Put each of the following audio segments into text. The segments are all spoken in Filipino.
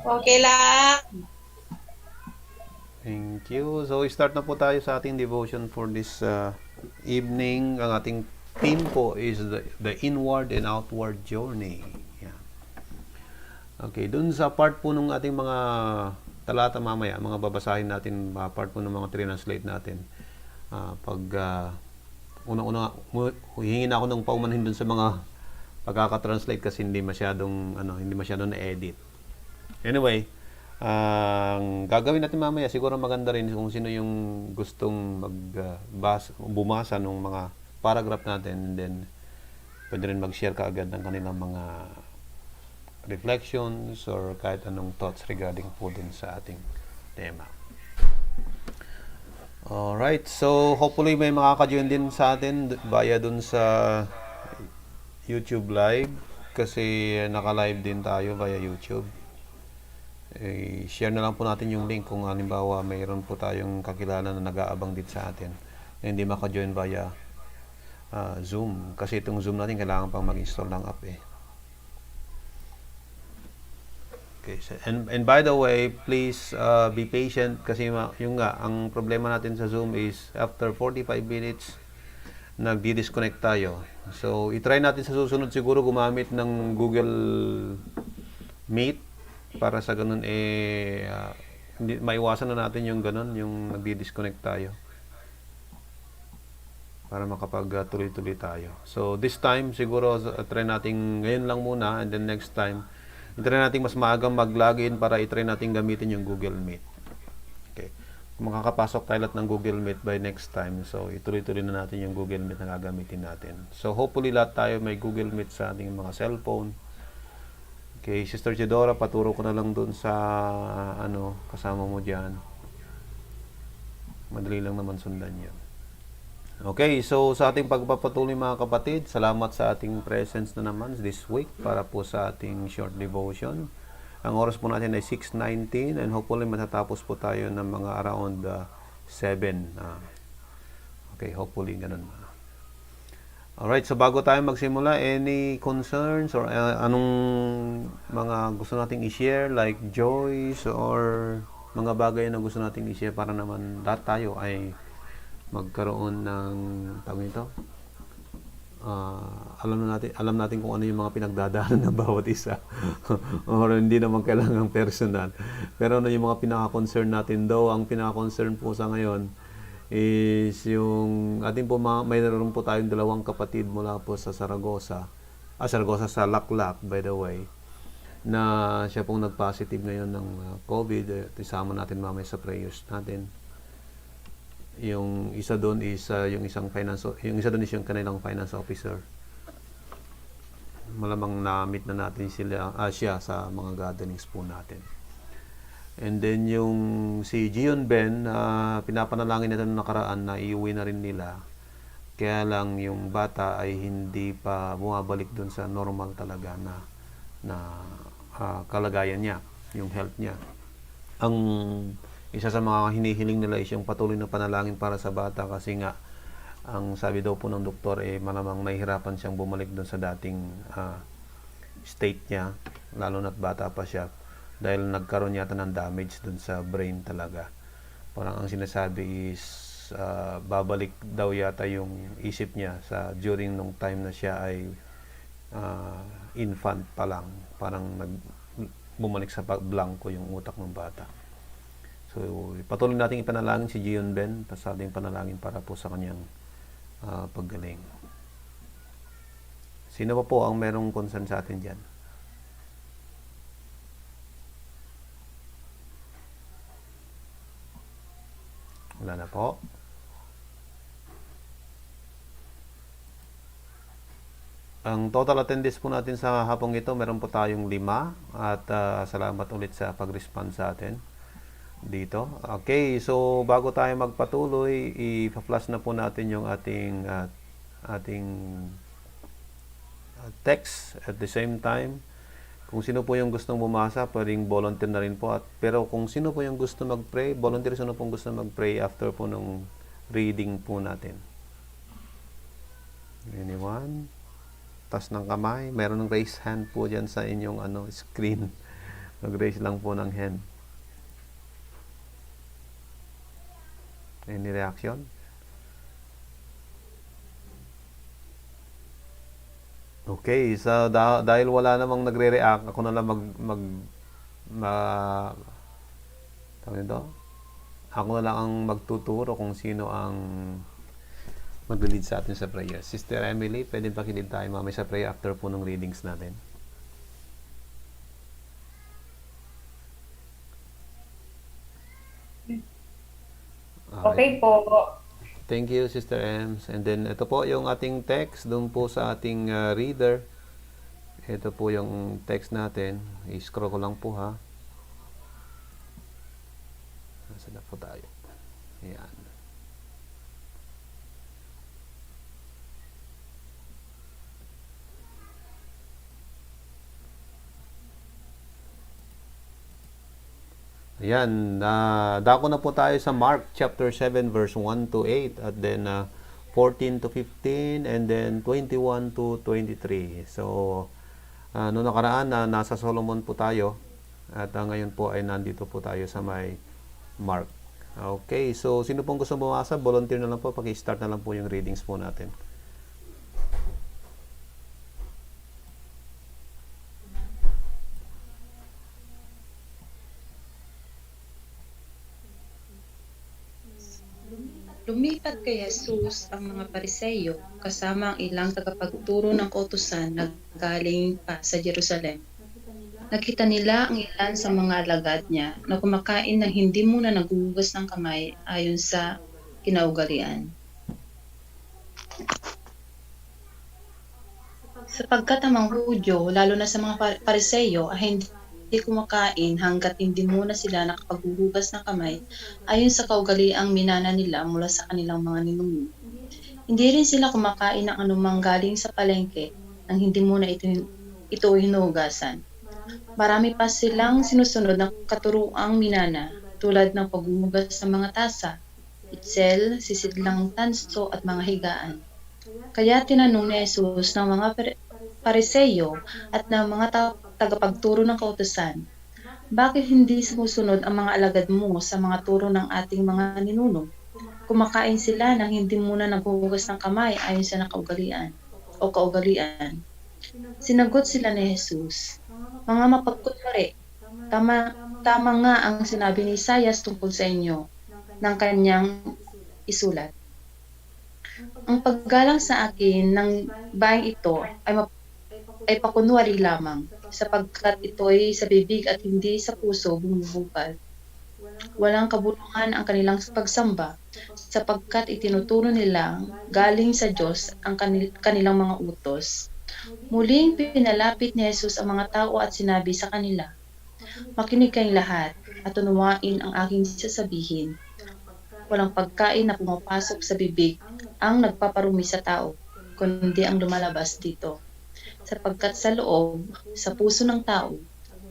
Okay lang. Thank you. So, start na po tayo sa ating devotion for this evening. Ang ating theme po is the inward and outward journey. Yan. Okay, dun sa part po ng ating mga talata mamaya, mga babasahin natin, part po ng mga translate natin. Pag unang-una, hihingi na ako ng paumanhin dun sa mga pagkakatranslate kasi hindi masyadong na-edit. Anyway, ang gagawin natin mamaya, siguro maganda rin kung sino yung gustong bumasa ng mga paragraph natin, and then pwede rin mag-share kaagad ng kanilang mga reflections or kahit anong thoughts regarding po dun sa ating tema. Alright, so hopefully may makaka-join din sa atin via dun sa YouTube Live kasi naka-live din tayo via YouTube. Share na lang po natin yung link kung halimbawa mayroon po tayong kakilala na nag-aabang din sa atin na hindi maka-join via Zoom. Kasi itong Zoom natin kailangan pang mag-install ng app eh. Okay, so, and by the way, please be patient kasi yung nga, ang problema natin sa Zoom is after 45 minutes, nagdi-disconnect tayo. So, itry natin sa susunod siguro gumamit ng Google Meet para sa ganun maiwasan na natin yung ganun, yung nagdi-disconnect tayo para makapag-tuloy-tuloy tayo. So, this time, siguro, try natin ngayon lang muna and then next time, try natin mas maagang mag-login para itry natin gamitin yung Google Meet. Okay. Kung makakapasok tayo lahat ng Google Meet by next time, so ituloy-tuloy na natin yung Google Meet na gagamitin natin. So, hopefully lahat tayo may Google Meet sa ating mga cellphone. Okay, Sister Chidora, paturo ko na lang dun sa kasama mo dyan. Madali lang naman sundan yun. Okay, so sa ating pagpapatuloy mga kapatid, salamat sa ating presence na naman this week para po sa ating short devotion. Ang oras po natin ay 6:19 and hopefully matatapos po tayo ng mga around 7. Okay, hopefully ganun. Alright, so bago tayo magsimula, any concerns or anong mga gusto nating i-share like joys or mga bagay na gusto nating i-share para naman lahat tayo ay magkaroon ng tawag nito. Alam natin kung ano yung mga pinagdadaanan ng bawat isa. Or hindi naman kailangan personal. Pero ano yung mga pinaka-concern natin daw, ang pinaka-concern po sa ngayon is yung ating po mayroon po tayong dalawang kapatid mula po sa Saragossa. Saragossa sa Laklac by the way, na siya pong nag-positive ngayon ng COVID. Isama natin mamaya sa prayers natin. Yung isa doon is yung isa doon is yung kanilang finance officer. Malamang na-meet na natin siya sa mga gatherings po natin. And then yung si Gion Ben, pinapanalangin natin noong nakaraan na iuwi na rin nila. Kaya lang yung bata ay hindi pa bumabalik doon sa normal talaga na kalagayan niya, yung health niya. Ang isa sa mga hinihiling nila is yung patuloy na panalangin para sa bata kasi nga ang sabi daw po ng doktor malamang mahihirapan siyang bumalik doon sa dating state niya, lalo na't bata pa siya dahil nagkaroon yata ng damage doon sa brain talaga. Parang ang sinasabi is babalik daw yata yung isip niya during nung time na siya ay infant pa lang, parang bumalik sa blanco yung utak ng bata. So, patuloy natin ipanalangin si Gion Ben, sa ating panalangin para po sa kanyang paggaling. Sino pa po ang merong concern sa atin dyan? Wala na po. Ang total attendance po natin sa hapong ito, meron po tayong 5 at salamat ulit sa pag-respond sa atin dito. Okay, so bago tayo magpatuloy, i-flash na po natin yung ating text at the same time. Kung sino po yung gustong bumasa, pwedeng volunteer na rin po. Pero kung sino po yung gusto mag-pray, volunteer sino pong gusto mag-pray after po nung reading po natin. Anyone? Tas ng kamay, meron ng raise hand po dyan sa inyong screen Mag-raise lang po ng hand. Any reaction? Okay, so dahil wala namang nagre-react, ako na lang tawag nito? Ako na lang ang magtuturo kung sino ang mag-lead sa atin sa prayer. Sister Emily, pwede pakilid tayo mamaya sa prayer after po ng readings natin. Okay po. Thank you, Sister Ems. And then, ito po yung ating text doon po sa ating reader. Ito po yung text natin. I-scroll ko lang po ha. Nasaan na po tayo? Ayan. Ayan, dako na po tayo sa Mark chapter 7 verse 1 to 8 at then 14 to 15 and then 21 to 23. So, noong nakaraan nasa Solomon po tayo at ngayon po ay nandito po tayo sa may Mark. Okay, so sino pong gusto bumasa? Volunteer na lang po, paki-start na lang po yung readings po natin. Lumipat kay Jesus ang mga Pariseyo kasama ang ilang tagapagturo ng kautusan na galing pa sa Jerusalem. Nakita nila ang ilan sa mga alagad niya na kumakain ng hindi muna naghuhugas ng kamay ayon sa kinaugalian. Sapagkat ang mga Hudyo, lalo na sa mga Pariseyo, ay hindi kumakain hanggat hindi muna sila nakapaghuhugas ng kamay ayon sa kaugaliang minana nila mula sa kanilang mga ninuno. Hindi rin sila kumakain ng anumang galing sa palengke nang hindi muna ito hinuhugasan. Marami pa silang sinusunod ng katuruang minana tulad ng paghuhugas ng mga tasa, itsel, sisidlang tanso at mga higaan. Kaya tinanong ni Jesus ng mga Pariseyo at ng mga tagapagturo ng kautusan, bakit hindi sumusunod ang mga alagad mo sa mga turo ng ating mga ninuno? Kumakain sila nang hindi muna naghuhugas ng kamay ayon sa nakaugalian o kaugalian. Sinagot sila ni Jesus, mga mapagkunwari, tama nga ang sinabi ni Isaias tungkol sa inyo ng kanyang isulat. Ang paggalang sa akin ng baeng ito ay pakunwari lamang, sapagkat ito ay sa bibig at hindi sa puso bumubukal. Walang kabulungan ang kanilang pagsamba, sapagkat itinuturo nilang galing sa Diyos ang kanilang mga utos. Muling pinalapit ni Jesus ang mga tao at sinabi sa kanila, makinig kayong lahat at unawain ang aking sasabihin. Walang pagkain na pumapasok sa bibig ang nagpaparumi sa tao, kundi ang lumalabas dito. Sapagkat sa loob, sa puso ng tao,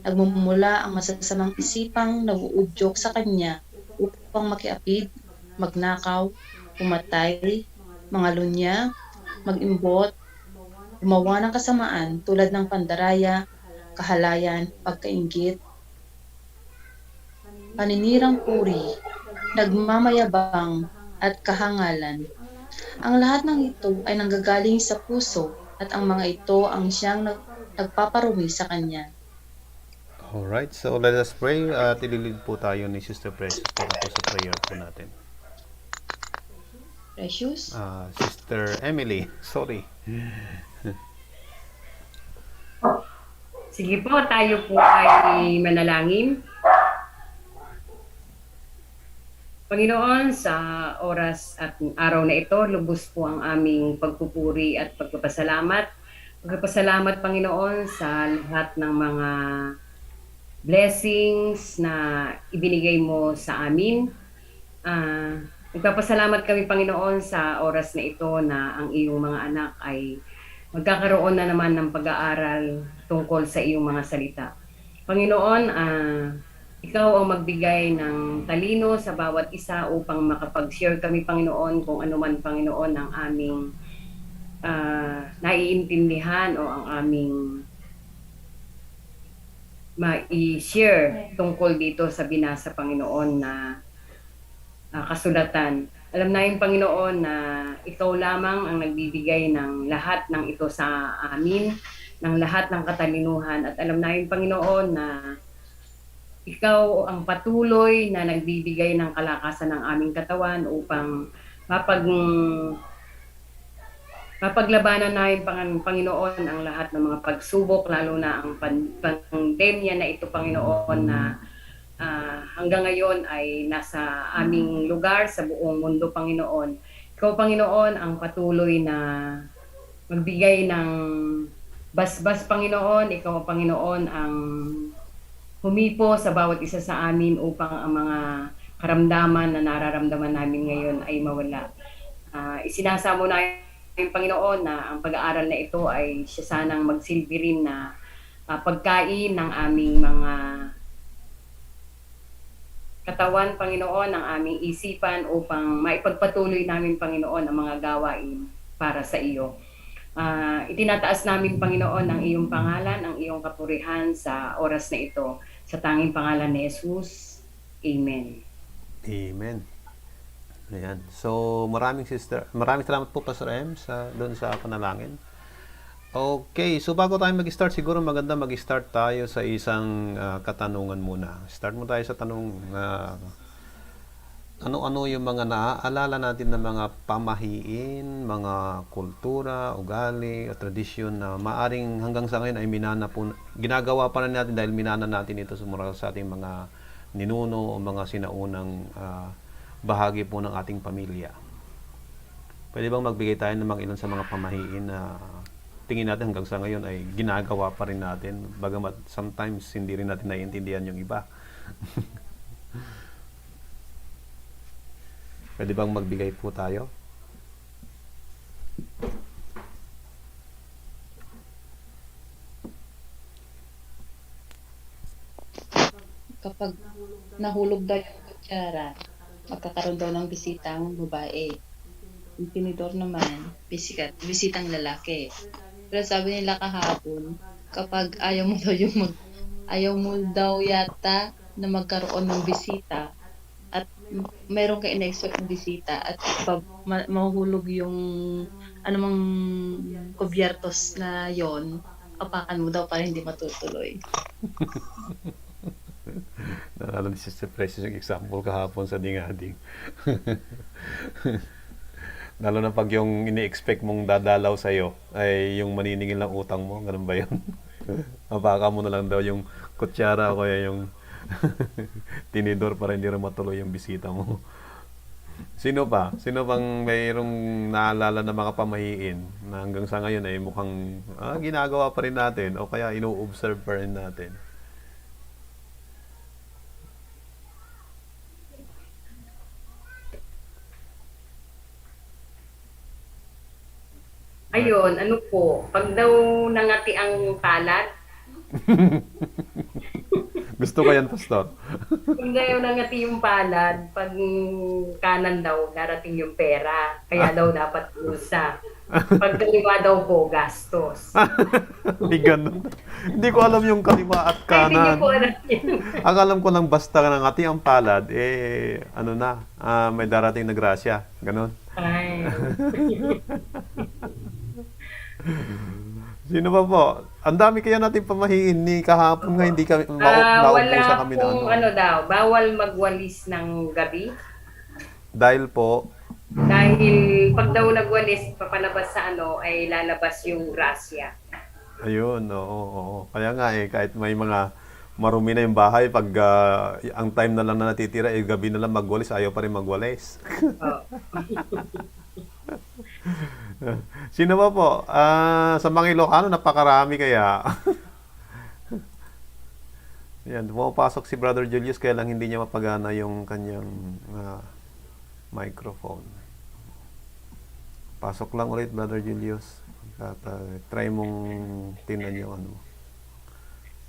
nagmumula ang masasamang isipang nag-uudyok sa kanya upang makiapid, magnakaw, pumatay, mga lunya, mag-imbot, gumawa ng kasamaan tulad ng pandaraya, kahalayan, pagkainggit, paninirang puri, nagmamayabang at kahangalan. Ang lahat ng ito ay nanggagaling sa puso at ang mga ito ang siyang nagpaparumi sa kanya. Alright, so let us pray at ililid po tayo ni Sister Precious para po sa prayer po natin. Precious? Sister Emily, sorry. Sige po, tayo po ay manalangin. Panginoon, sa oras at araw na ito, lubos po ang aming pagpupuri at pagpapasalamat. Pagpapasalamat, Panginoon, sa lahat ng mga blessings na ibinigay mo sa amin. Nagpapasalamat kami, Panginoon, sa oras na ito na ang iyong mga anak ay magkakaroon na naman ng pag-aaral tungkol sa iyong mga salita. Panginoon, ikaw ang magbigay ng talino sa bawat isa upang makapag-share kami, Panginoon, kung ano man, Panginoon, ang aming naiintindihan o ang aming mai-share tungkol dito sa binasa, Panginoon, na kasulatan. Alam namin, Panginoon, na ikaw lamang ang nagbibigay ng lahat ng ito sa amin, ng lahat ng katalinuhan. At alam namin, Panginoon, na ikaw ang patuloy na nagbibigay ng kalakasan ng aming katawan upang mapaglabanan namin, Panginoon, ang lahat ng mga pagsubok, lalo na ang pandemya na ito, Panginoon, na hanggang ngayon ay nasa aming lugar sa buong mundo, Panginoon. Ikaw, Panginoon, ang patuloy na magbigay ng basbas, Panginoon. Ikaw, Panginoon, ang humipo sa bawat isa sa amin upang ang mga karamdaman na nararamdaman namin ngayon ay mawala. Isinasamo na yung Panginoon na ang pag-aaral na ito ay siya sanang magsilbi rin na pagkain ng aming mga katawan, Panginoon, ng aming isipan upang maipagpatuloy namin, Panginoon, ang mga gawain para sa iyo. Itinataas namin, Panginoon, ang iyong pangalan, ang iyong kapurihan sa oras na ito. Sa tanging pangalan ni Jesus. Amen. Amen. Ayan. So, maraming salamat po, Pastor M, doon sa panalangin. Okay, so bago tayo mag-start, siguro maganda mag-start tayo sa isang katanungan muna. Start mo tayo sa tanong, ano-ano yung mga naaalala natin ng mga pamahiin, mga kultura, ugali, o tradisyon na maaring hanggang sa ngayon ay ginagawa pa rin natin dahil minana natin ito sa ating mga ninuno o mga sinaunang bahagi po ng ating pamilya. Pwede bang magbigay tayo ng mga ilan sa mga pamahiin na tingin natin hanggang sa ngayon ay ginagawa pa rin natin, bagamat sometimes hindi rin natin naiintindihan yung iba. Pwede bang magbigay po tayo? Kapag nahulog daw yung kutsara, magkakaroon daw ng bisitang babae. Yung tinidor naman, bisitang lalaki. Pero sabi nila kahapon, kapag ayaw mo daw yata na magkaroon ng bisita at meron ka in-expect ng bisita at pag mahulog yung anumang kubyertos na yon, apakan mo daw para hindi matutuloy. Naalala ni Sister Precious yung example kahapon sa dingading. Lalo na pag yung ini-expect mong dadalaw sa'yo ay yung maniningil ng utang mo. Ganun ba yun? Mapaka mo na lang daw yung kutsara o kaya yung tinidor para hindi rin matuloy yung bisita mo. Sino pa? Sino pang mayroong naalala na mga pamahiin na hanggang sa ngayon ay mukhang ginagawa pa rin natin o kaya ino-observe pa rin natin? Ayun, ano po, pag daw nangati ang palad, Gusto ko yan, Pastor. pag daw nangati yung palad, pag kanan daw, darating yung pera. Kaya daw dapat bulsa. Pag kaliwa daw po, gastos. Hindi ganun. Hindi ko alam yung kaliwa at Ay, hindi niyo kanan. po alam yun. Ang alam ko lang basta nangati ang palad, may darating na grasya. Ganon. Ay, Sino ba po? Ang dami kaya natin pamahiin ni kahapon nga hindi kami naubusan wala kami na pong ano daw, bawal magwalis ng gabi. Dahil po, Dahil pag daw nagwalis, papalabas sa ay lalabas yung grasya. ayun, oo. Kaya nga kahit may mga marumi na yung bahay, pag ang time na lang na natitira, gabi na lang magwalis, ayaw pa rin magwalis. Oh. Sino ba po? Sa mga Ilocano, napakarami kaya. Yan, pumapasok si Brother Julius kaya lang hindi niya mapagana yung kanyang microphone. Pasok lang ulit, Brother Julius. At try mong tingnan yung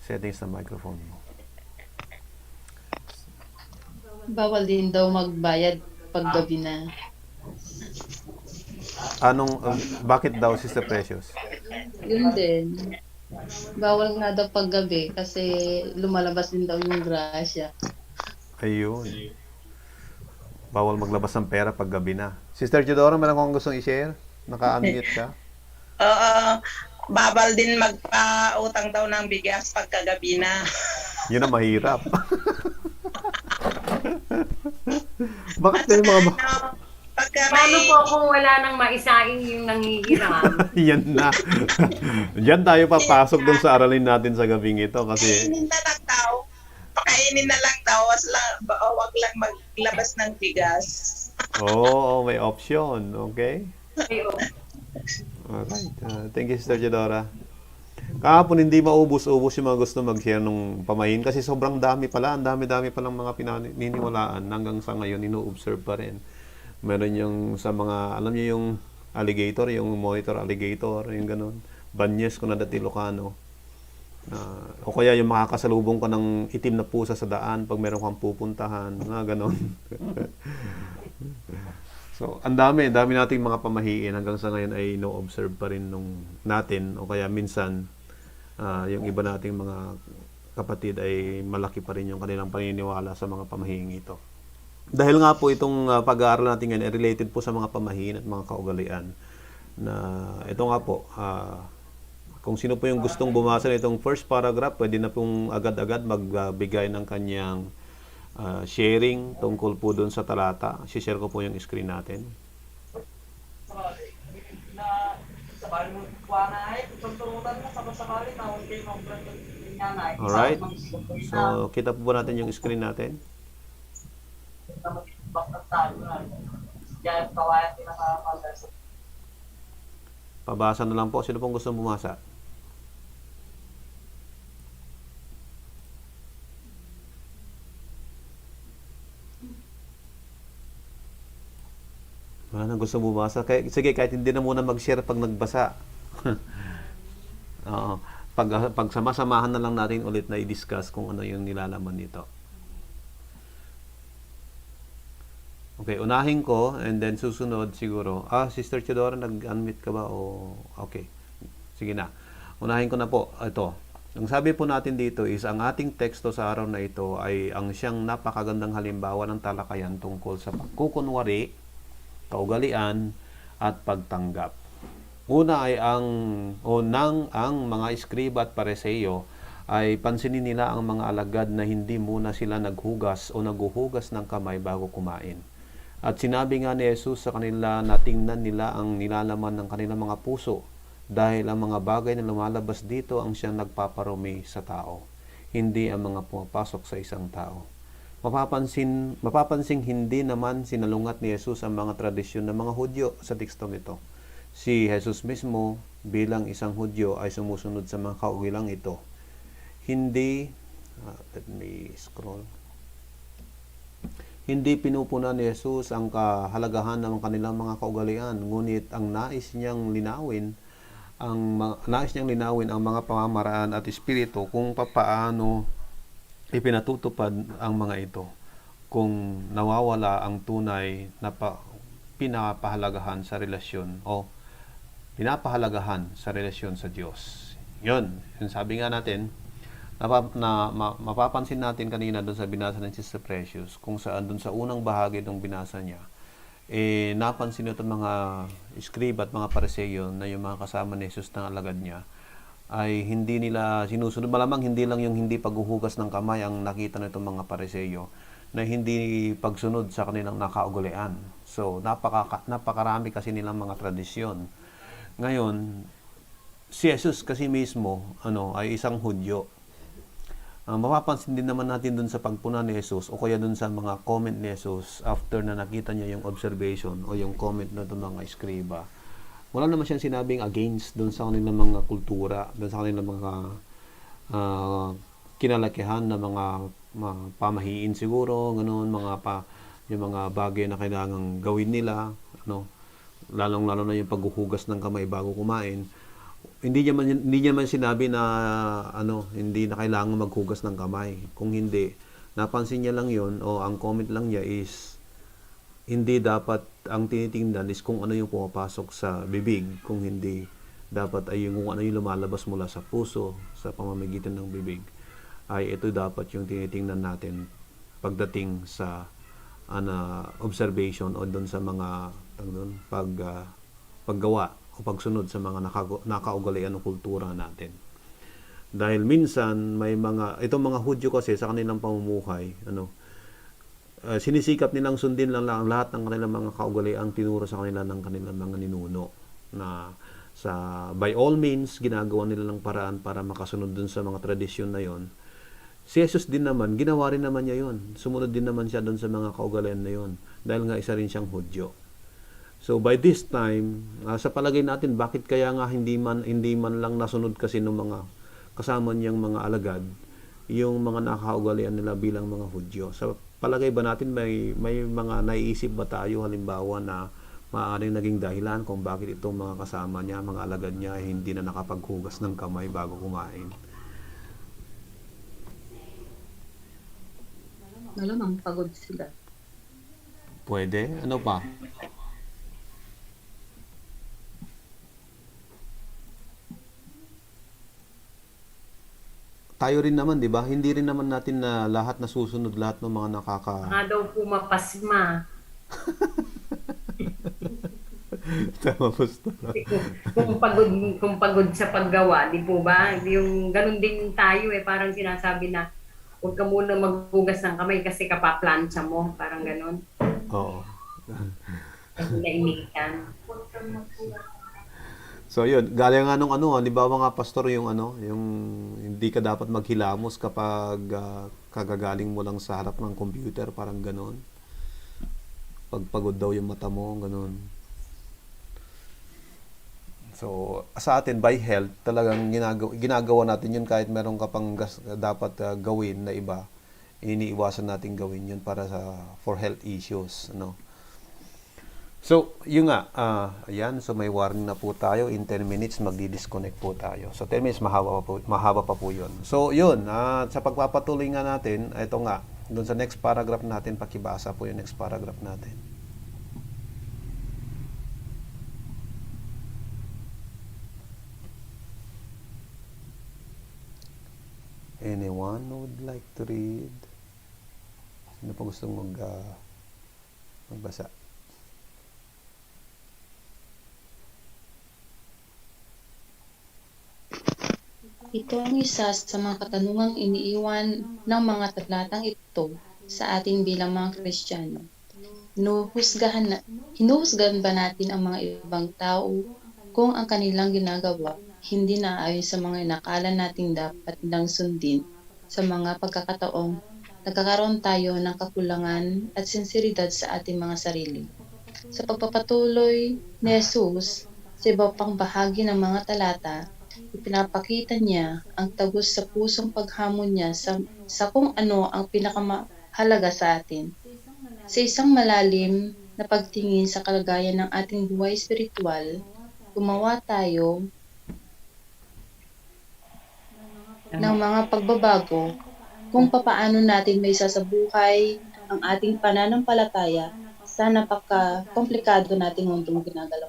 settings ng microphone mo. Bawal din daw magbayad pag gabi na. Bakit daw, Sister Precious? Yun din. Bawal nga daw paggabi kasi lumalabas din daw yung grasya. Ayun. Bawal maglabas ng pera pag gabi na. Sister Chidora, meron kong gustong i-share? Naka-unmute ka? Oo, babal din magpautang daw ng bigas pagkagabi na. Yun ang mahirap. Bakit At may saka mga... pagka Paano may po kung wala nang maisaing yung nangihiram? Yan na. Diyan tayo papasok dun sa aralin natin sa gabing ito kasi pakainin na lang daw, pakainin na lang daw, wag lang maglabas ng bigas. oo, may option. Okay? Ayun. Alright. Thank you, Sister Chidora. Kahapon hindi maubos-ubos yung mga gusto mag-share nung pamahin kasi sobrang dami pala. Ang dami-dami palang mga pinaniniwalaan hanggang sa ngayon ino-observe pa rin. Meron yung sa mga, alam niyo yung alligator, yung monitor alligator, yung ganun. Banyes kung nadati Ilocano. O kaya yung makakasalubong ka ng itim na pusa sa daan pag meron kang pupuntahan. Ganun. So, ang dami nating mga pamahiin hanggang sa ngayon ay no-observe pa rin nung natin o kaya minsan yung iba nating mga kapatid ay malaki pa rin yung kanilang paniniwala sa mga pamahiing ito. Dahil nga po itong pag-aaral natin ngayon ay related po sa mga pamahiin at mga kaugalian na ito nga po kung sino po yung gustong bumasa nitong first paragraph, pwede na pong agad-agad magbigay ng kanyang sharing tungkol po doon sa talata. I-share ko po yung screen natin. Alright. So, kita po ba natin yung screen natin? Pabasa na lang po. Sino pong gustong bumasa? Wala nang gusto bumasa. Sige, kahit hindi na muna mag-share pag nagbasa. Oo. Pag sama-samahan na lang natin ulit na i-discuss kung ano yung nilalaman nito. Okay, unahin ko and then susunod siguro. Sister Chidora, nag-unmute ka ba? Okay. Sige na. Unahin ko na po. Ito. Ang sabi po natin dito is ang ating teksto sa araw na ito ay ang siyang napakagandang halimbawa ng talakayan tungkol sa pagkukunwari, kaugalian at pagtanggap. Una ay ang mga eskriba at pareseyo ay pansinin nila ang mga alagad na hindi muna sila naghugas o naguhugas ng kamay bago kumain. At sinabi nga ni Jesus sa kanila na tingnan nila ang nilalaman ng kanilang mga puso dahil ang mga bagay na lumalabas dito ang siyang nagpaparumi sa tao, hindi ang mga pumapasok sa isang tao. Mapapansing hindi naman sinalungat ni Jesus ang mga tradisyon ng mga Hudyo sa tekstong ito. Si Jesus mismo bilang isang Hudyo ay sumusunod sa mga kaugilang ito. Hindi pinupunan ni Jesus ang kahalagahan ng kanilang mga kaugalian, ngunit ang nais niyang linawin ang mga pamamaraan at espiritu kung papaano ipinatutupad ang mga ito kung nawawala ang tunay na pinapahalagahan sa relasyon sa Diyos. Yun sabi nga natin, mapapansin natin kanina doon sa binasa ng Sister Precious, kung saan doon sa unang bahagi ng binasa niya, napansin ito mga scribe at mga pariseyo na yung mga kasama ni Jesus na alagad niya ay hindi nila sinusunod. Malamang hindi lang yung hindi paghuhugas ng kamay ang nakita nitong mga pariseyo, na hindi pagsunod sa kanilang nakaugalian. So, napakarami kasi nilang mga tradisyon. Ngayon, si Jesus kasi mismo ay isang Hudyo. Mapapansin din naman natin dun sa pagpuna ni Jesus o kaya dun sa mga comment ni Jesus after na nakita niya yung observation o yung comment na itong mga eskriba. Wala naman siyang sinabing against dun sa kanilang mga kultura, dun sa kanilang mga kinalakihan na mga pamahiin siguro, ganun, yung mga bagay na kailangang gawin nila, lalong-lalo na yung paghuhugas ng kamay bago kumain. Hindi niya man sinabi na hindi na kailangan maghugas ng kamay. Kung hindi, napansin niya lang 'yon o ang comment lang niya is hindi dapat ang tinitingnan is kung ano yung pumapasok sa bibig, kung hindi dapat ay yung kung ano yung lumalabas mula sa puso, sa pamamagitan ng bibig, ay ito dapat yung tinitingnan natin pagdating sa observation o doon sa mga paggawa o pagsunod sa mga nakaugalian ng kultura natin. Dahil minsan may itong mga Hudyo kasi sa kanilang pamumuhay, sinisikap nilang sundin lang lahat ng kanilang mga kaugalian tinuro sa kanila ng kanilang mga ninuno, na by all means ginagawa nila ng paraan para makasunod dun sa mga tradisyon na yon. Si Jesus din naman, ginawa rin naman niya yon. Sumunod din naman siya dun sa mga kaugalian na yon dahil nga isa rin siyang Hudyo. So by this time, sa palagay natin, bakit kaya nga hindi man lang nasunod kasi ng mga kasama niyang mga alagad yung mga nakaugalian nila bilang mga Hudyo? Sa palagay ba natin may mga naiisip ba tayo halimbawa na maaaring naging dahilan kung bakit itong mga kasama niya, mga alagad niya, ay hindi na nakapaghugas ng kamay bago kumain? Malamang pagod sila. Pwede? Ano pa? Tayo rin naman, di ba? Hindi rin naman natin na lahat nasusunod lahat ng mga Mga daw po mapasma. Tama, Pastor. Kung pagod sa paggawa, di po ba? Yung ganun din tayo parang sinasabi na huwag ka muna maghugas ng kamay kasi kapaplansya mo, parang ganun. Oo. Kasi nainitan. So yun, galing nga nung halimbawa nga pastor, yung hindi ka dapat maghilamos kapag kagagaling mo lang sa harap ng computer, parang ganon. Pagpagod daw yung mata mo, ganon. So sa atin by health, talagang ginagawa natin yun kahit meron ka pang dapat gawin na iba, iniiwasan natin gawin yun para for health issues, So, yun nga, ayan, so may warning na po tayo, in 10 minutes magdi-disconnect po tayo. So, 10 minutes, mahaba pa po yun. So, yun, sa pagpapatuloy nga natin, ito nga, dun sa next paragraph natin, pakibasa po yung next paragraph natin. Anyone would like to read? Sino pa gustong magbasa? Ito ang isa sa mga katanungang iniiwan ng mga talatang ito sa atin bilang mga Kristiyano. Hinuhusgahan ba natin ang mga ibang tao kung ang kanilang ginagawa hindi naayon sa mga inakala nating dapat nilang sundin sa mga pagkakataong nagkakaroon tayo ng kakulangan at sinseridad sa ating mga sarili? Sa pagpapatuloy ni Jesus sa iba pang bahagi ng mga talata, ipinapakita niya ang tagos sa pusong paghamon niya sa kung ano ang pinakamahalaga sa atin. Sa isang malalim na pagtingin sa kalagayan ng ating buhay espiritual, gumawa tayo ng mga pagbabago kung papaano natin may sasabuhay ang ating pananampalataya sa napaka-komplikado nating mundong ginagalaw.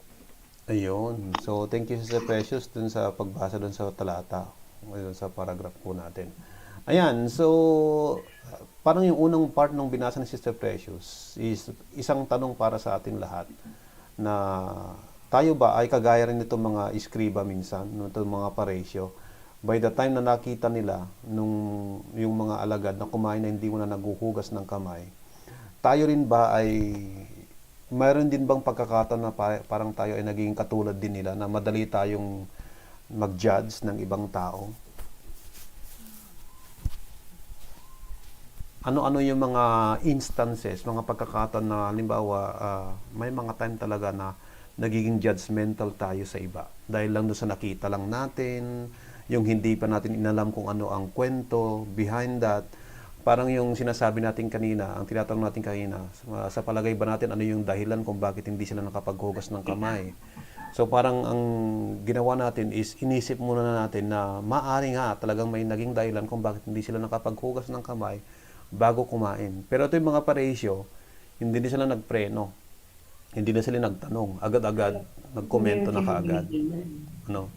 Ayun. So, thank you Sister Precious dun sa pagbasa dun sa talata. Dun sa paragraph po natin. Ayan. So, parang yung unang part ng binasa ni Sister Precious is isang tanong para sa ating lahat na tayo ba ay kagaya rin nitong mga iskriba minsan, nitong mga paresyo. By the time na nakita nila yung mga alagad na kumain na hindi mo na naghuhugas ng kamay, tayo rin ba ay mayroon din bang pagkakataon na parang tayo ay naging katulad din nila na madali tayong mag-judge ng ibang tao? Ano-ano yung mga instances, mga pagkakataon na halimbawa may mga time talaga na nagiging judgmental tayo sa iba dahil lang doon sa nakita lang natin, yung hindi pa natin inalam kung ano ang kwento behind that. Parang yung sinasabi natin kanina, ang tinatanong natin kanina, sa palagay ba natin ano yung dahilan kung bakit hindi sila nakapaghugas ng kamay? So parang ang ginawa natin is inisip muna natin na maaari nga talagang may naging dahilan kung bakit hindi sila nakapaghugas ng kamay bago kumain. Pero ito yung mga paresyo, hindi sila nagpreno. Hindi na sila nagtanong. Agad-agad, nagkomento na kaagad. Ano?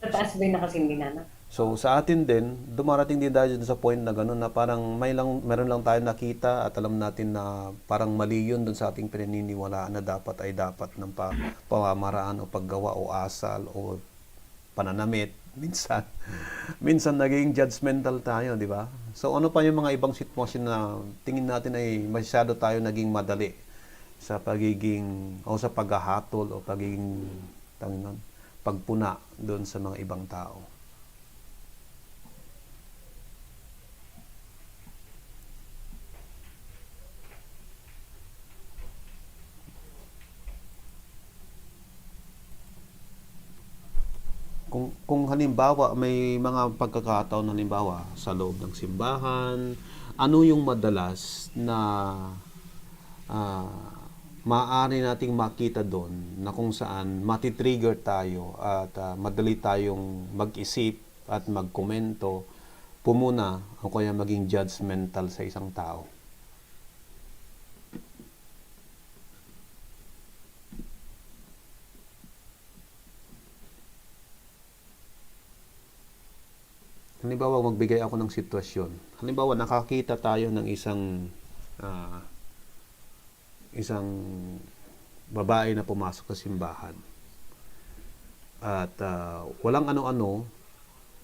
Sa taas ba yung nakasindi na? So sa atin din, dumarating din tayo dun sa point na gano'n na parang meron lang tayo nakita at alam natin na parang mali yun dun sa ating pinaniniwalaan na dapat ay dapat ng pamamaraan o paggawa o asal o pananamit. Minsan naging judgmental tayo, di ba? So ano pa yung mga ibang sitwasyon na tingin natin ay masyado tayo naging madali sa pagiging o sa paghahatol o pagiging pagpuna doon sa mga ibang tao. Kung halimbawa may mga pagkakataon halimbawa sa loob ng simbahan, ano yung madalas na maaari nating makita doon na kung saan matitrigger tayo at madali tayong mag-isip at magkomento, pumuna o kaya maging judgmental sa isang tao? Halimbawa, magbigay ako ng sitwasyon. Halimbawa, nakakita tayo ng isang babae na pumasok sa simbahan. At walang ano-ano,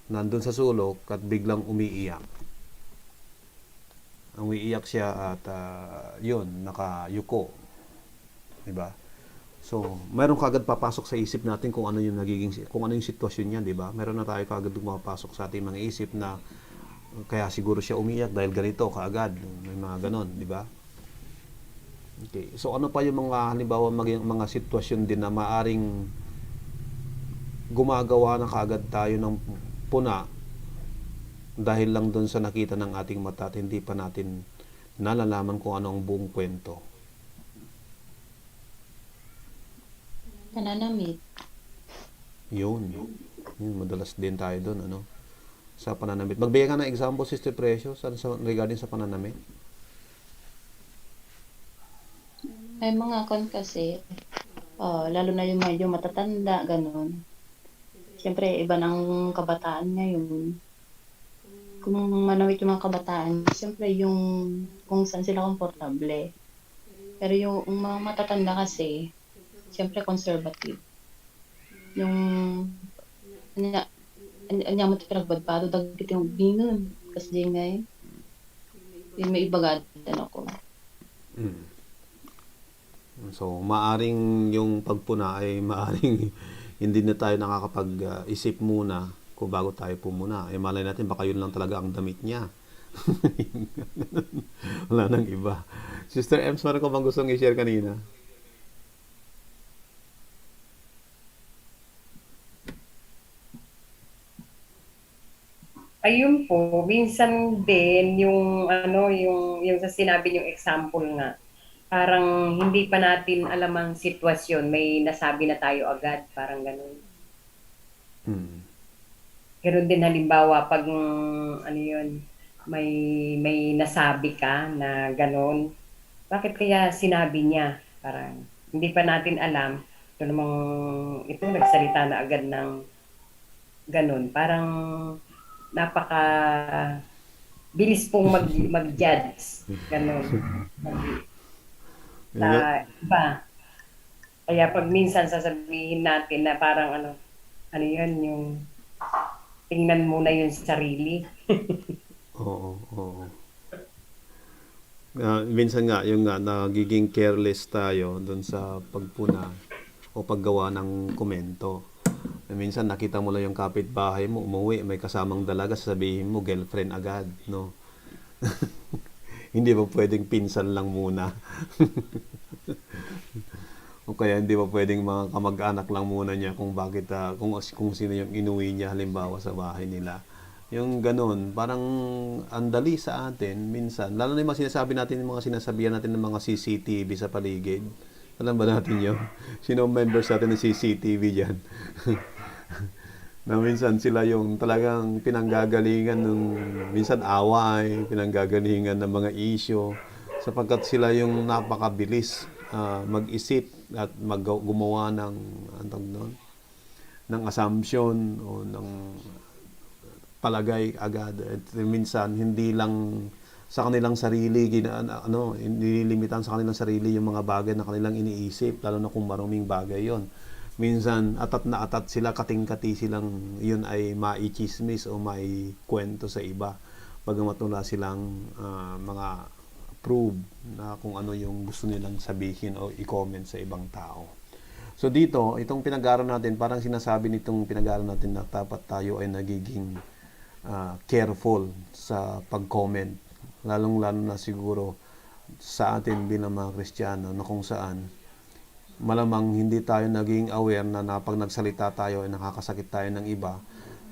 nandun sa sulok at biglang umiiyak. Umiiyak siya at yun, nakayuko. Diba? So, meron kagad papasok sa isip natin kung ano yung sitwasyon niya, 'di ba? Meron na tayo kagad pumapasok sa ating mga isip na kaya siguro siya umiyak dahil ganito kaagad, may mga ganon, 'di ba? Okay. So, ano pa yung mga halimbawa mga sitwasyon din na maaring gumagawa na kaagad tayo ng puna dahil lang doon sa nakita ng ating mata at hindi pa natin nalalaman kung ano ang buong kwento. Pananamit. Yun, madalas din tayo doon, ano? Sa pananamit. Magbigay ka ng example, Sister Precious, regarding sa pananamit. May mga kasi, lalo na yung medyo matatanda, ganun. Siyempre, iba ng kabataan ngayon. Kung manamit yung mga kabataan, siyempre yung kung saan sila komportable. Pero yung mga matatanda kasi, siyempre conservative. Yung anya mo pinagbadbado dagit yung binon kasi di ngay yung may ibagadan ako. So, maaring yung pagpuna ay maaring hindi na tayo nakakapag-isip muna kung bago tayo pumuna. Malay natin baka yun lang talaga ang damit niya. Wala nang iba. Sister Ems, meron ko bang gustong i-share kanina? Ayun po, minsan din yung sa sinabi yung example nga, parang hindi pa natin alam ang sitwasyon, may nasabi na tayo agad, parang ganun. Ganun din halimbawa pag may nasabi ka na ganun, bakit kaya sinabi niya? Parang hindi pa natin alam, ito nagsalita na agad ng ganun, parang napaka bilis pong mag-judge. Ganun. Iba. Kaya pag minsan sasabihin natin na parang ano yun, yung tingnan muna yung sarili. Oo. Minsan nga, yung nagiging careless tayo doon sa pagpuna o paggawa ng komento. Minsan nakita mo lang yung kapitbahay mo, umuwi, may kasamang dalaga, sasabihin mo, girlfriend agad, no? Hindi ba pwedeng pinsan lang muna? O kaya hindi ba pwedeng mga kamag-anak lang muna niya kung bakit, kung sino yung inuwi niya halimbawa sa bahay nila. Yung ganun, parang andali sa atin minsan. Lalo na yung mga sinasabi natin, yung mga sinasabihan natin ng mga CCTV sa paligid. Alam ba natin yun? Sino ang members natin ng CCTV dyan? Na minsan sila yung talagang pinanggagalingan ng minsan away, pinanggagalingan ng mga issue sapagkat sila yung napakabilis mag-isip at gumawa ng antong doon ng assumption o ng palagay agad. At minsan hindi lang sa kanilang sarili nililimitan sa kanilang sarili yung mga bagay na kanilang iniisip, lalo na kung maruming bagay yon. Minsan atat na atat sila, kating-kati silang yun ay maichismis o maikwento sa iba, bagamat wala silang mga prove na kung ano yung gusto nilang sabihin o i-comment sa ibang tao. So dito, itong pinag-aaral natin, parang sinasabi nitong pinag-aaral natin na dapat tayo ay nagiging careful sa pag-comment, lalong-lalo na siguro sa atin bilang mga Kristiyano, na kung saan malamang hindi tayo naging aware na pag nagsalita tayo ay nakakasakit tayo ng iba,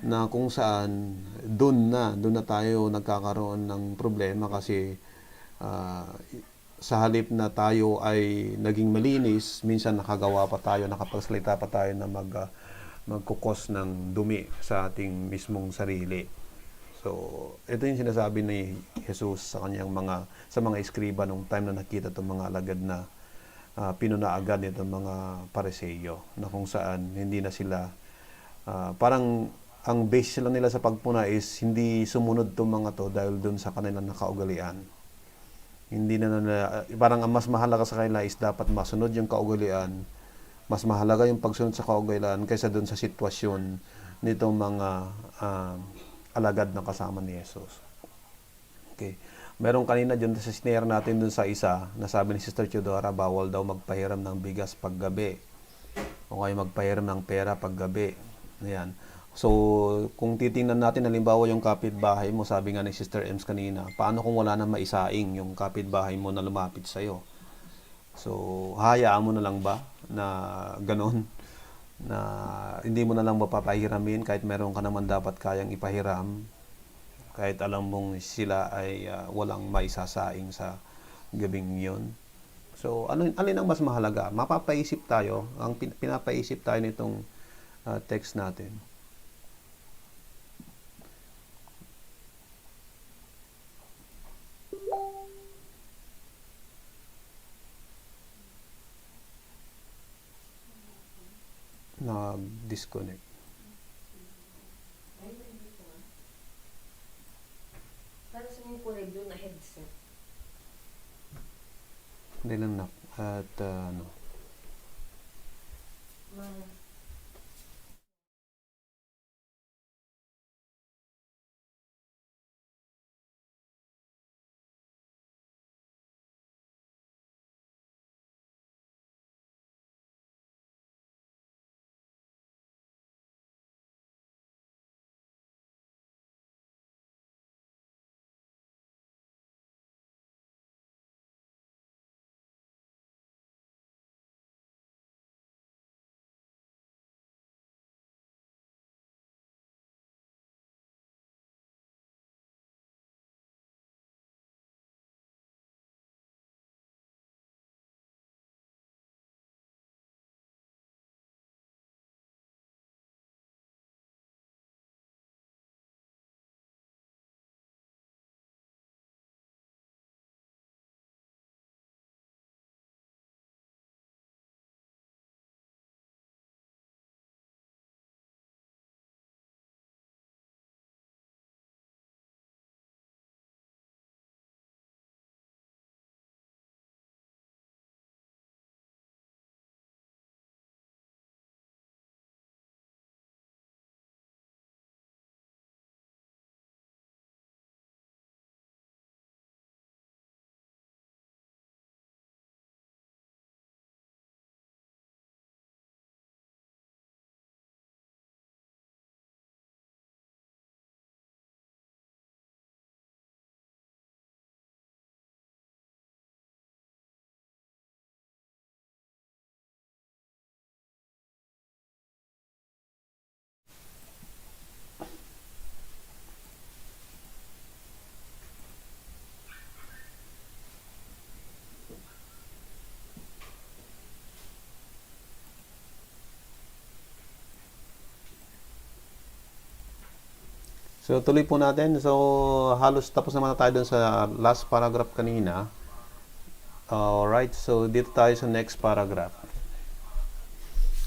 na kung saan doon na tayo nagkakaroon ng problema kasi sa halip na tayo ay naging malinis, minsan nakagawa pa tayo, nakapagsalita pa tayo na magkukos ng dumi sa ating mismong sarili. So, ito yung sinasabi ni Jesus sa mga eskriba nung time na nakita itong mga alagad na pinuna agad itong mga Pariseo, na kung saan hindi na sila parang ang base lang nila sa pagpuna is hindi sumunod itong mga to dahil dun sa kanilang nakaugalian. Hindi na parang ang mas mahalaga sa kanila is dapat masunod yung kaugalian, mas mahalaga yung pagsunod sa kaugalian kaysa dun sa sitwasyon nitong mga alagad na kasama ni Jesus. Okay. Meron kanina dyan sa snare natin dun sa isa, nasabi ni Sister Theodora, bawal daw magpahiram ng bigas paggabi. O kaya magpahiram ng pera paggabi. Ayan. So, kung titingnan natin, halimbawa yung kapitbahay mo, sabi nga ni Sister Ems kanina, paano kung wala na maisaing yung kapitbahay mo na lumapit sa'yo? So, hayaan mo na lang ba na ganon? Na hindi mo na lang mapapahiramin kahit meron ka naman dapat kayang ipahiram, kahit alam mong sila ay walang maisasaing sa gabing yon. So, alin ang mas mahalaga? Mapapaisip tayo, ang pinapaisip tayo nitong text natin. Nag-disconnect. Para sa mga kulay blue na headset. Hindi lang na. At ano. So, tuloy po natin. So, halos tapos naman na tayo dun sa last paragraph kanina. Alright, so dito tayo sa next paragraph.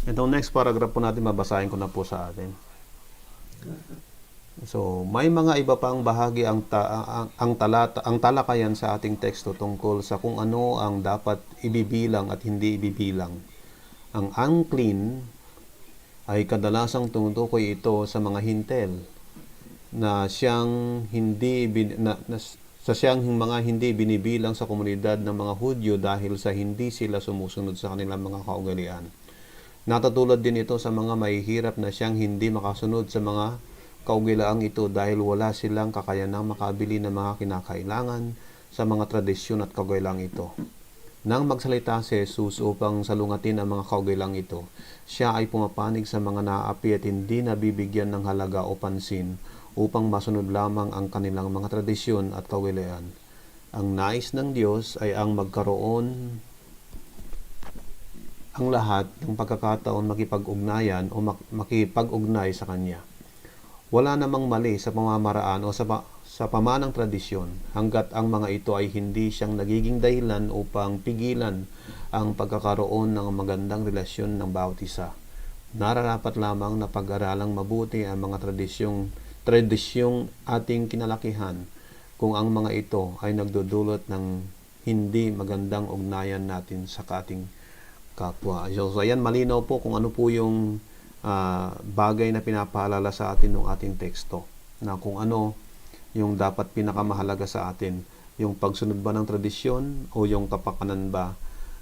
Itong next paragraph po natin, babasahin ko na po sa atin. So, may mga iba pang bahagi ang talakayan sa ating teksto tungkol sa kung ano ang dapat ibibilang at hindi ibibilang. Ang unclean ay kadalasang tumutukoy ito sa mga hintel na siyang mga hindi binibilang sa komunidad ng mga Hudyo dahil sa hindi sila sumusunod sa kanilang mga kaugalian. Natatulad din ito sa mga mahihirap na siyang hindi makasunod sa mga kaugaliang ito dahil wala silang kakayanang makabili ng mga kinakailangan sa mga tradisyon at kaugaliang ito. Nang magsalita si Jesus upang salungatin ang mga kaugaliang ito, siya ay pumapanig sa mga naaapi at hindi nabibigyan ng halaga o pansin upang masunod lamang ang kanilang mga tradisyon at kaugalian. Ang nais ng Diyos ay ang magkaroon ang lahat ng pagkakataon makipag-ugnayan o makipag-ugnay sa Kanya. Wala namang mali sa pamamaraan o sa pamanang tradisyon hanggat ang mga ito ay hindi siyang nagiging dahilan upang pigilan ang pagkakaroon ng magandang relasyon ng bawat isa. Nararapat lamang na pag-aralang mabuti ang mga tradisyong ating kinalakihan kung ang mga ito ay nagdudulot ng hindi magandang ugnayan natin sa ating kapwa. So ayan, malinaw po kung ano po yung bagay na pinapaalala sa atin ng ating teksto, na kung ano yung dapat pinakamahalaga sa atin, yung pagsunod ba ng tradisyon o yung kapakanan ba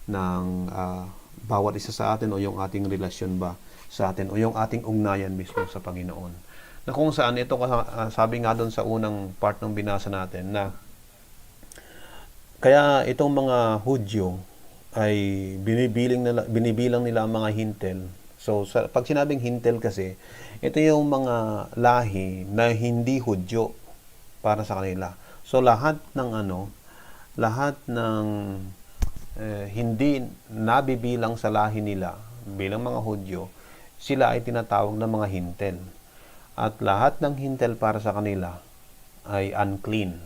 ng bawat isa sa atin, o yung ating relasyon ba sa atin, o yung ating ugnayan mismo sa Panginoon. Na kung saan ito, sabi nga doon sa unang part ng binasa natin, na kaya itong mga Hudyo ay binibilang nila ang mga hintel. So, pag sinabing hintel kasi, ito yung mga lahi na hindi Hudyo para sa kanila. So, lahat ng hindi nabibilang sa lahi nila bilang mga Hudyo, sila ay tinatawag na mga hintel. At lahat ng hintel para sa kanila ay unclean.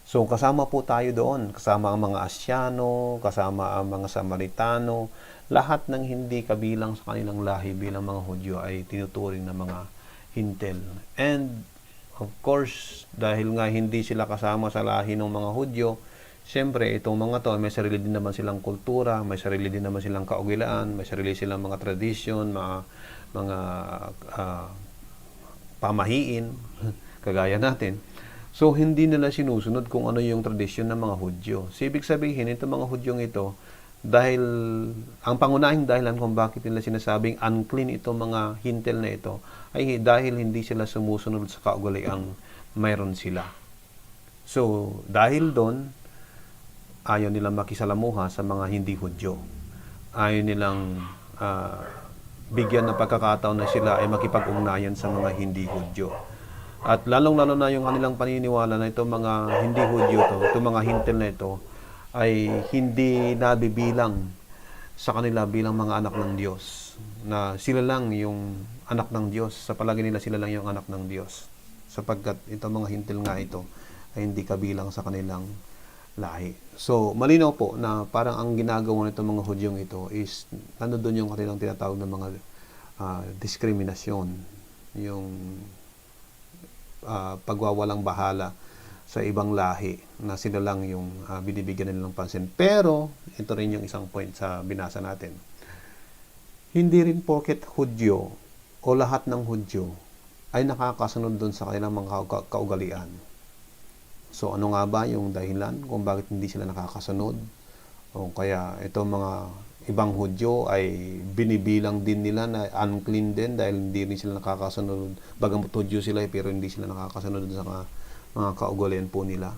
So, kasama po tayo doon. Kasama ang mga Asyano, kasama ang mga Samaritano. Lahat ng hindi kabilang sa kanilang lahi bilang mga Hudyo ay tinuturing na mga hintel. And, of course, dahil nga hindi sila kasama sa lahi ng mga Hudyo, siyempre, itong mga to, may sarili din naman silang kultura, may sarili din naman silang kaugilaan, may sarili silang mga tradisyon, mga pamahiin, kagaya natin. So, hindi nila sinusunod kung ano yung tradisyon ng mga Hudyo. So, ibig sabihin, itong mga Hudyong ito, dahil, ang pangunahing dahilan kung bakit nila sinasabing unclean itong mga hintel na ito, ay dahil hindi sila sumusunod sa kaugaliang mayroon sila. So, dahil doon, ayaw nilang makisalamuha sa mga hindi Hudyo. Ayaw nilang bigyan ng pagkakataon na sila ay makipag-ugnayan sa mga hindi Hudyo. At lalong-lalo na yung kanilang paniniwala na itong mga hindi Hudyo itong mga hintel na ito, ay hindi nabibilang sa kanila bilang mga anak ng Diyos. Na sila lang yung anak ng Diyos. Sa palagi nila, sila lang yung anak ng Diyos. Sapagkat itong mga hintel nga ito ay hindi kabilang sa kanilang lahi. So, malinaw po na parang ang ginagawa nitong mga Hudyong ito is nandoon yung kanilang tinatawag na mga diskriminasyon. Yung pagwawalang bahala sa ibang lahi na sila lang yung binibigyan nila ng pansin. Pero, ito rin yung isang point sa binasa natin. Hindi rin porket Hudyo o lahat ng Hudyo ay nakakasunod doon sa kanilang mga kaugalian. So, ano nga ba yung dahilan kung bakit hindi sila nakakasunod? O kaya itong mga ibang Hudyo ay binibilang din nila na unclean din dahil hindi rin sila nakakasunod. Bagamat Hudyo sila pero hindi sila nakakasunod sa mga kaugalian po nila.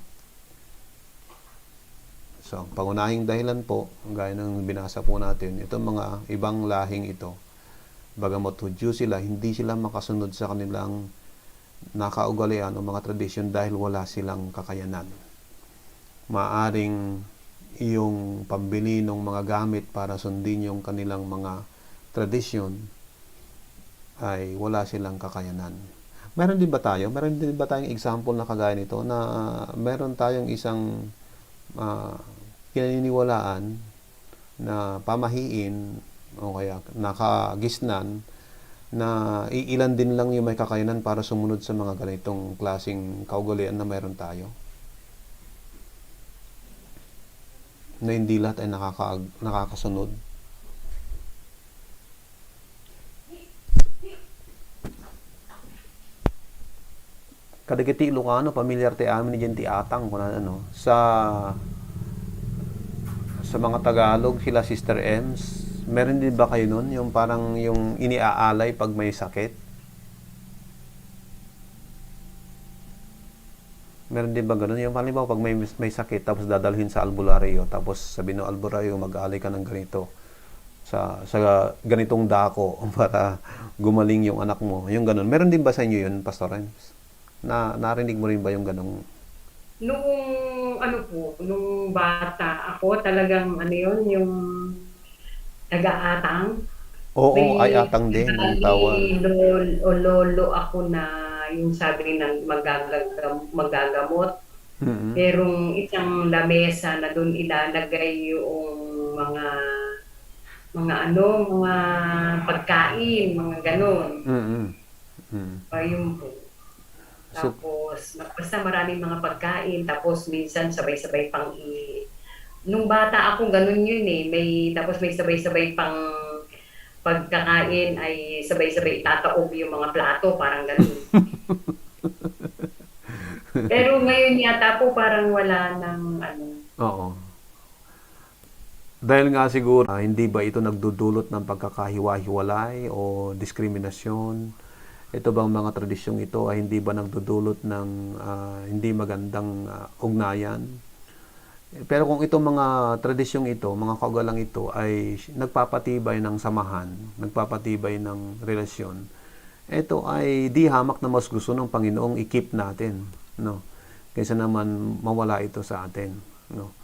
So, pangunahing dahilan po, gaya ng binasa po natin, itong mga ibang lahing ito, bagamat Hudyo sila, hindi sila makasunod sa kanilang nakaugalian o mga tradisyon dahil wala silang kakayanan. Maaring yung pambili ng mga gamit para sundin yung kanilang mga tradisyon ay wala silang kakayanan. Meron din ba tayong example na kagaya nito na meron tayong isang pinaniniwalaan na pamahiin o kaya nakagisnan na iilan din lang yung may kakayanan para sumunod sa mga ganitong klaseng kaugalian na mayroon tayo. Na hindi lahat ay nakakasunod. Kadagiti Ilocano, pamilyar ti amin ni ti atang kung ano, sa mga Tagalog, sila Sister Ems, meron din ba kayo nun? Yung parang yung iniaalay pag may sakit? Meron din ba ganun? Yung halimbawa pag may sakit, tapos dadalhin sa albularyo, tapos sabi ng albularyo, mag-aalay ka ng ganito sa ganitong dako para gumaling yung anak mo. Yung ganun. Meron din ba sa inyo yun, Pastor Ems? Narinig mo rin ba yung ganung? Nung bata ako, talagang yung taga-atang. Oo, ay atang din ang tawag. Lolo ako na yung sabi ng magagamot. Mm-hmm. Merong isang lamesa na doon ilalagay yung mga pagkain, mga ganon. Mm-hmm. Mm-hmm. Ayun po. Tapos, basta maraming mga pagkain, tapos minsan sabay-sabay pang nung bata ako, ganun yun tapos may sabay-sabay pang pagkakain ay sabay-sabay tataob yung mga plato, parang ganun. Pero ngayon yata po parang wala ng Oo. Dahil nga siguro, hindi ba ito nagdudulot ng pagkakahiwa-hiwalay o diskriminasyon? Ito bang mga tradisyong ito ay hindi ba nagdudulot ng hindi magandang ugnayan? Pero kung itong mga tradisyong ito, mga kaugalang ito ay nagpapatibay ng samahan, nagpapatibay ng relasyon, ito ay di hamak na mas gusto ng Panginoong i-keep natin, no? Kaysa naman mawala ito sa atin, no?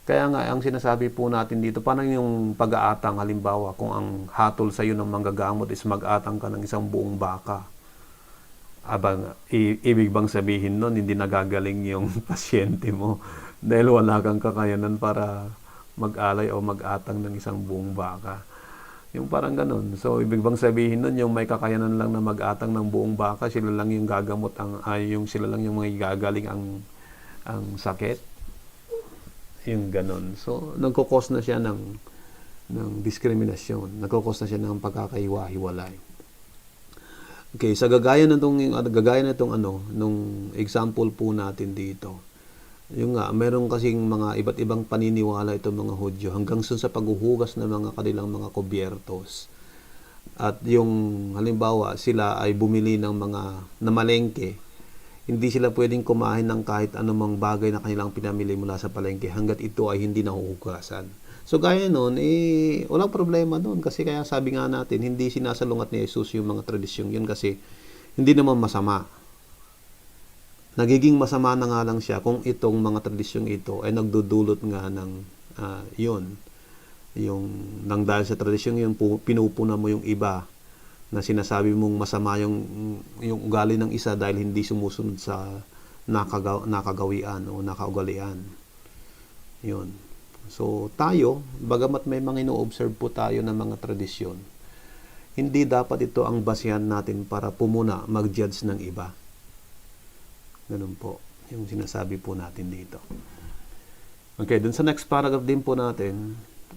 Kaya nga ang sinasabi po natin dito, parang yung pag-aatang, halimbawa kung ang hatol sa iyo ng manggagamot is mag-atang ka ng isang buong baka. Ibig bang sabihin nun, hindi nagagaling yung pasyente mo dahil wala kang kakayanan para mag-alay o mag-atang ng isang buong baka. Yung parang ganun. So, ibig bang sabihin nun, yung may kakayanan lang na mag-atang ng buong baka, sila lang yung gagamot, sila lang yung mga gagaling ang sakit? Yung ganun. So, nagkukos na siya ng diskriminasyon. Nagkukos na siya ng pagkakaiwa-hiwalay. Okay, sa gagaya na itong nung example po natin dito. Yung nga, meron kasing mga iba't ibang paniniwala itong mga Hudyo hanggang sa paghuhugas ng mga kanilang mga kubyertos. At yung halimbawa, sila ay bumili ng mga namalengke, hindi sila pwedeng kumain ng kahit anumang bagay na kanilang pinamili mula sa palengke hanggat ito ay hindi nahuhugasan. So gaya nun, walang problema doon kasi kaya sabi nga natin, hindi sinasalungat ni Jesus yung mga tradisyong yun kasi hindi naman masama. Nagiging masama na nga lang siya kung itong mga tradisyong ito ay nagdudulot nga ng yun. Yung nang dahil sa tradisyong yun, pinupuna mo yung iba na sinasabi mong masama yung ugali ng isa dahil hindi sumusunod sa nakagawian o nakaugalian. Yun. So, tayo, bagamat may mga ino-observe po tayo ng mga tradisyon, hindi dapat ito ang basehan natin para pumuna mag-judge ng iba. Ganun po, yung sinasabi po natin dito. Okay, dun sa next paragraph din po natin,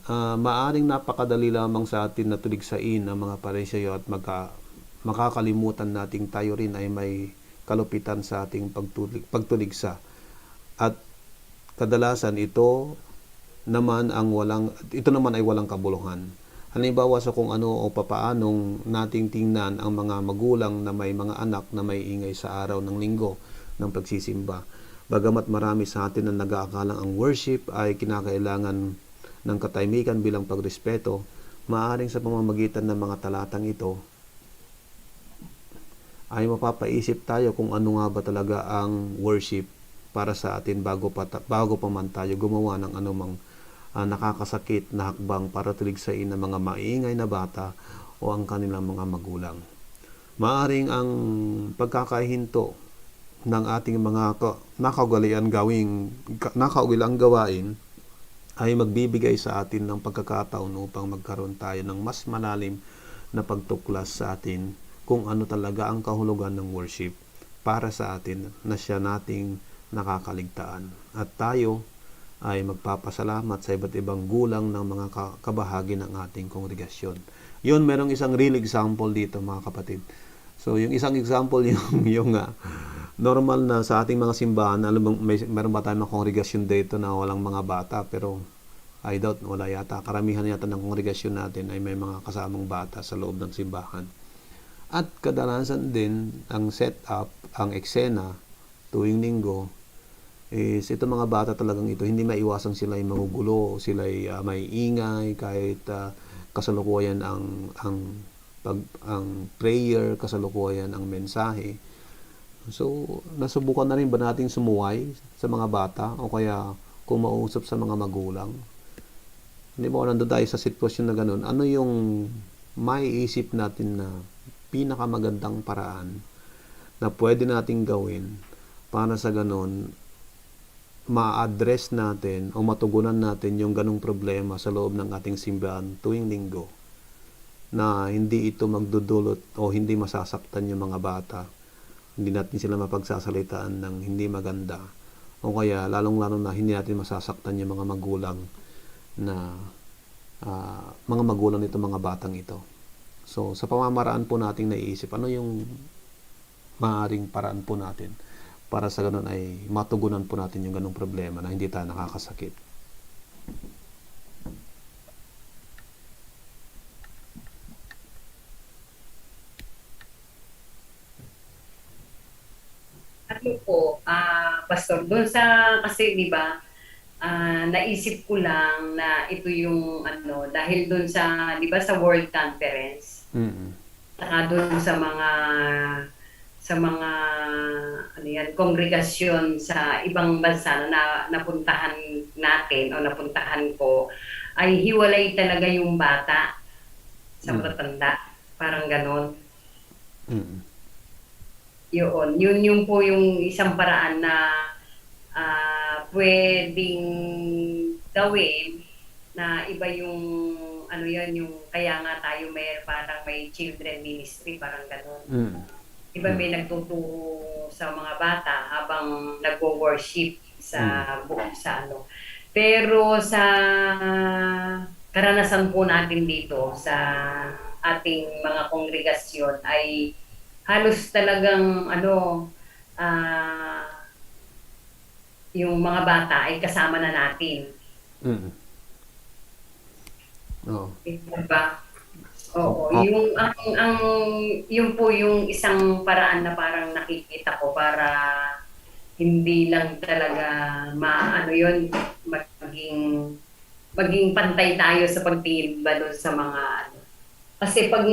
maaring napakadali lamang sa atin na tuligsain ang mga pariseo at makakalimutan nating tayo rin ay may kalupitan sa ating pagtuligsa. At kadalasan ito naman ay walang kabuluhan. Halimbawa sa kung ano o papaanong nating tingnan ang mga magulang na may mga anak na may ingay sa araw ng linggo ng pagsisimba. Bagamat marami sa atin ang nag-aakalang ang worship ay kinakailangan ng katahimikan bilang pagrespeto, maaaring sa pamamagitan ng mga talatang ito ay mapapaisip tayo kung ano nga ba talaga ang worship para sa atin bago pa man tayo gumawa ng anumang nakakasakit na hakbang para tuligsain ng mga maingay na bata o ang kanilang mga magulang. Maaaring ang pagkakahinto ng ating mga nakaugalang gawain ay magbibigay sa atin ng pagkakataon upang magkaroon tayo ng mas malalim na pagtuklas sa atin kung ano talaga ang kahulugan ng worship para sa atin na siya nating nakakaligtaan. At tayo ay magpapasalamat sa iba't ibang gulang ng mga kabahagi ng ating kongregasyon. Yun, merong isang real example dito mga kapatid. So, yung isang example yung normal na sa ating mga simbahan, alam mo, meron ba tayong mga kongregasyon dito na walang mga bata, pero I doubt, wala yata. Karamihan yata ng kongregasyon natin ay may mga kasamang bata sa loob ng simbahan. At kadalasan din, ang setup, ang eksena, tuwing linggo, is ito mga bata talagang ito, hindi maiwasang sila ay magugulo, sila ay may ingay, kahit kasalukuyan ang prayer, kasalukuyan ang mensahe. So, nasubukan na rin ba natin sumuway sa mga bata o kaya kumausap sa mga magulang? Hindi mo, nandun tayo sa sitwasyon na ganun. Ano yung maiisip natin na pinakamagandang paraan na pwede nating gawin para sa ganun ma-address natin o matugunan natin yung ganung problema sa loob ng ating simbahan tuwing linggo, na hindi ito magdudulot o hindi masasaktan yung mga bata, hindi natin sila mapagsasalitaan ng hindi maganda, o kaya lalong-lalo na hindi natin masasaktan yung mga magulang na mga magulang nito, mga batang ito. So, sa pamamaraan po nating naiisip, ano yung maaaring paraan po natin para sa ganun ay matugunan po natin yung ganung problema na hindi tayo nakakasakit. Ano po, Pastor, doon sa, kasi di ba, naisip ko lang na ito yung dahil doon sa, di ba, sa World Conference, saka doon sa mga kongregasyon sa ibang bansa na napuntahan natin o napuntahan ko, ay hiwalay talaga yung bata sa matatanda. Parang ganon. Yun po yung isang paraan na pwedeng gawin na iba yung yung kaya nga tayo parang may children ministry, parang ganon. Iba may nagtuturo sa mga bata habang nagwo-worship sa Pero sa karanasan po natin dito sa ating mga kongregasyon ay halos talagang yung mga bata ay kasama na natin. Diba? Oo, yung po yung isang paraan na parang nakikita ko para hindi lang talaga maging pantay tayo sa pagtingin ba doon sa mga Kasi pag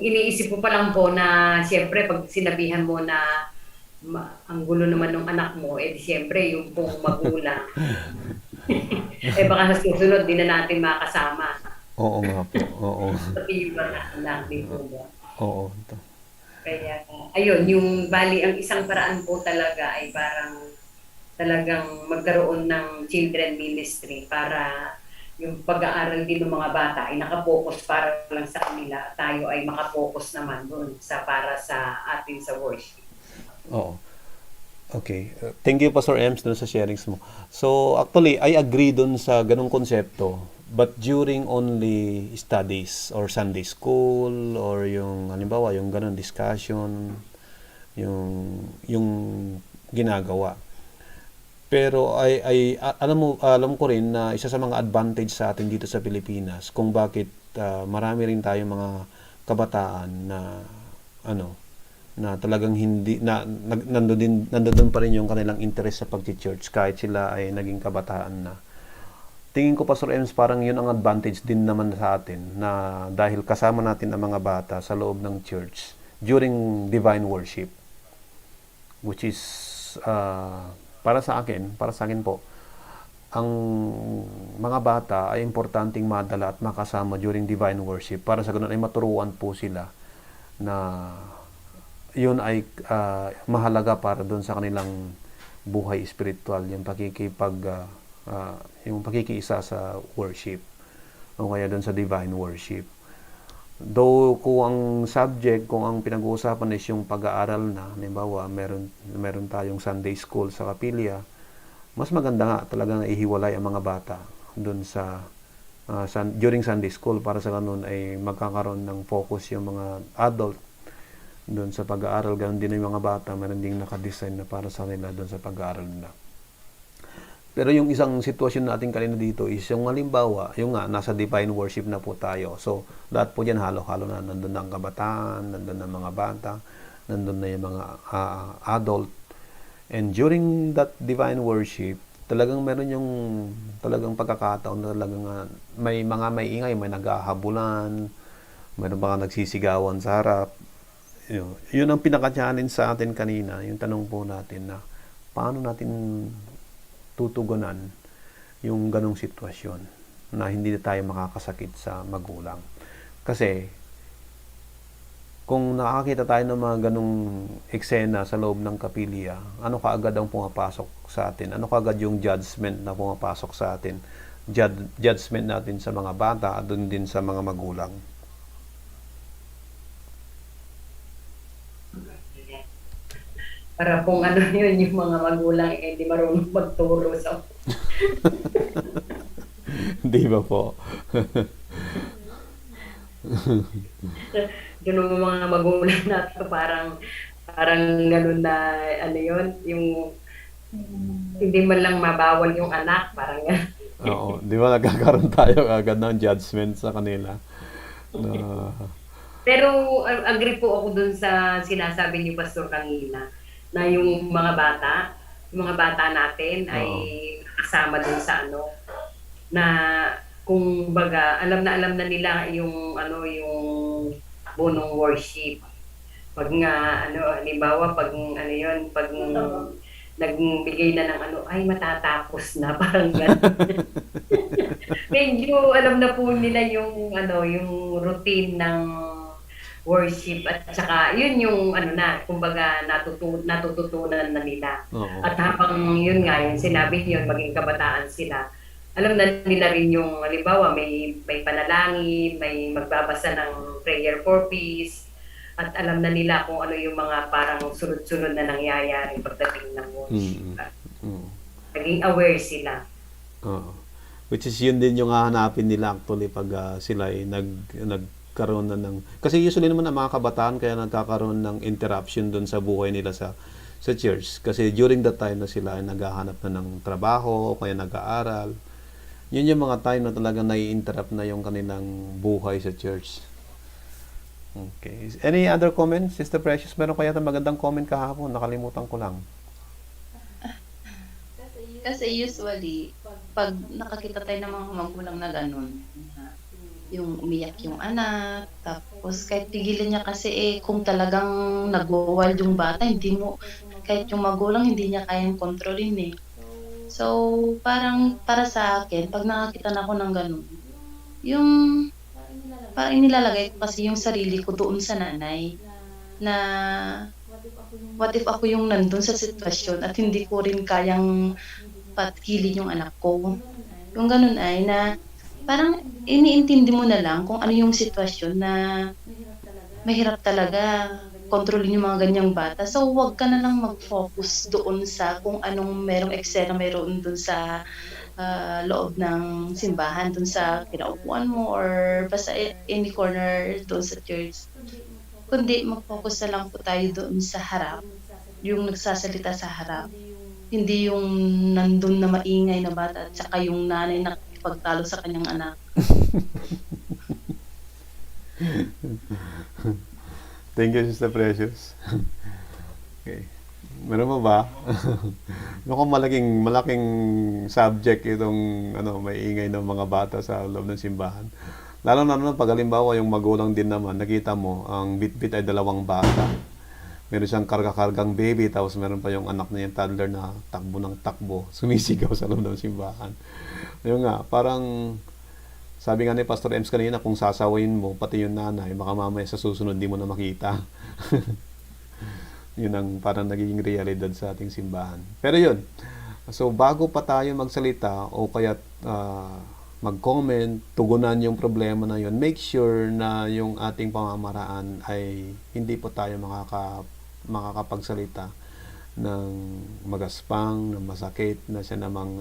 iniisip ko pa lang po na siyempre pag sinabihan mo na ang gulo naman ng anak mo, siyempre yung pong magulang. Baka sa susunod di na natin makasama. Oo nga po. Oo. Pati yung anak dito ba? Oo. Kaya, ayun, yung bali, ang isang paraan po talaga ay parang talagang magkaroon ng children ministry para yung pag-aaral din ng mga bata ay nakapokus para lang sa kanila. Tayo ay makapokus naman doon para sa atin sa worship. Oo. Okay. Thank you, Pastor Ems, dun sa sharings mo. So, actually, I agree dun sa ganung konsepto. But during only studies or Sunday school or yung halimbawa yung ganun discussion, yung ginagawa. Pero alam ko rin na isa sa mga advantage sa atin dito sa Pilipinas kung bakit marami rin tayong mga kabataan na talagang hindi nandoon pa rin yung kanilang interest sa pagti-church kahit sila ay naging kabataan na. Tingin ko, Pastor Ems, parang yun ang advantage din naman sa atin na dahil kasama natin ang mga bata sa loob ng church during divine worship, which is para sa akin po, ang mga bata ay importanteng madala at makasama during divine worship para sa ganun ay maturuan po sila na yun ay mahalaga para doon sa kanilang buhay spiritual, yung yung pakikiisa sa worship o kaya doon sa divine worship. Though kung ang subject, kung ang pinag-uusapan is yung pag-aaral na, halimbawa meron tayong Sunday school sa kapilya, mas maganda nga talaga na ihiwalay ang mga bata doon sa during Sunday school para sa ganun ay magkakaroon ng focus yung mga adult doon sa pag-aaral. Ganun din yung mga bata, meron ding nakadesign na para sa nila doon sa pag-aaral nila. Pero yung isang sitwasyon natin kanina dito is yung halimbawa, yung nga, nasa divine worship na po tayo. So, lahat po dyan halo-halo na. Nandun na ang kabataan, nandun na mga bata, nandun na yung mga adult. And during that divine worship, talagang meron yung talagang pagkakataon na talagang may mga may ingay, may naghahabulan, meron mga nagsisigawan sa harap. Yun ang pinaka-challenge sa atin kanina, yung tanong po natin na paano natin tutugunan yung ganong sitwasyon na hindi tayo makakasakit sa magulang. Kasi kung nakakita tayo ng mga ganong eksena sa loob ng kapilya, ano kaagad ang pumapasok sa atin? Ano kaagad yung judgment na pumapasok sa atin? Judgment natin sa mga bata at doon din sa mga magulang. Para kung ano yun, yung mga magulang di marunong magturo sa Di ba po? yun yung mga magulang natin parang ganun na ano yun, yung hindi man lang mabawal yung anak, parang ganun. Oo, di ba nagkakaroon tayo agad ng judgment sa kanila? Pero agree po ako dun sa sinasabi ni Pastor kanina na yung mga bata natin ay kasama dun sa ano na kung baga alam na nila yung yung bunong worship. Pag nga halimbawa pag pag nagbigay na ng ay matatapos na parang gano'n. Medyo alam na po nila yung yung routine ng worship at saka yun yung kumbaga natututunan na nila. Oo. At habang yun nga yung sinabi yun maging kabataan sila, alam na nila rin yung halimbawa may panalangin, may magbabasa ng prayer for peace, at alam na nila kung ano yung mga parang sunod-sunod na nangyayari pagdating ng worship. Naging aware sila. Which is yun din yung hahanapin nila actually pag sila ay nagkaroon na ng... Kasi usually naman ang mga kabataan kaya nagkakaroon ng interruption doon sa buhay nila sa church. Kasi during that time na sila ay naghahanap na ng trabaho, kaya nag-aaral. Yun yung mga time na talaga nai-interrupt na yung kanilang buhay sa church. Okay. Any other comments, Sister Precious? Meron kaya ng magandang comment kahapon? Nakalimutan ko lang. Kasi usually, pag nakakita tayo ng mga magulang na ganun, yung umiyak yung anak, tapos kahit tigilan niya kasi kung talagang nag-wild yung bata, kahit yung magulang hindi niya kayang kontrolin So, parang para sa akin, pag nakakita na ako ng ganun, yung parang inilalagay ko kasi yung sarili ko doon sa nanay na what if ako yung nandun sa sitwasyon at hindi ko rin kayang patigilin yung anak ko. Yung ganun ay na parang iniintindi mo na lang kung ano yung sitwasyon na mahirap talaga kontrolin yung mga ganyang bata. So, huwag ka na lang mag-focus doon sa kung anong merong eksena meron doon sa loob ng simbahan, doon sa kinaupuan mo or basta any corner doon sa church. Kundi mag-focus na lang po tayo doon sa harap, yung nagsasalita sa harap. Hindi yung nandun na maingay na bata at saka yung nanay na pagtalo sa kanyang anak. Thank you, Sister Precious. Okay. Meron mo ba? Mukhang malaking subject itong may ingay ng mga bata sa loob ng simbahan. Lalo na pag halimbawa yung magulang din naman, nakita mo, ang bit-bit ay 2 bata. Meron siyang karga-kargang baby, tapos meron pa yung anak niya, yung toddler na takbo ng takbo, sumisigaw sa loob ng simbahan. Ayun nga, parang sabi nga ni Pastor Ems kanina, kung sasawayin mo, pati yung nanay, baka mamaya sa susunod di mo na makita. Yun ang parang nagiging realidad sa ating simbahan. Pero yun, So, bago pa tayo magsalita o kaya mag-comment, tugunan yung problema na yun, make sure na yung ating pamamaraan ay hindi po tayo makakapagsalita ng magaspang, ng masakit, na siya namang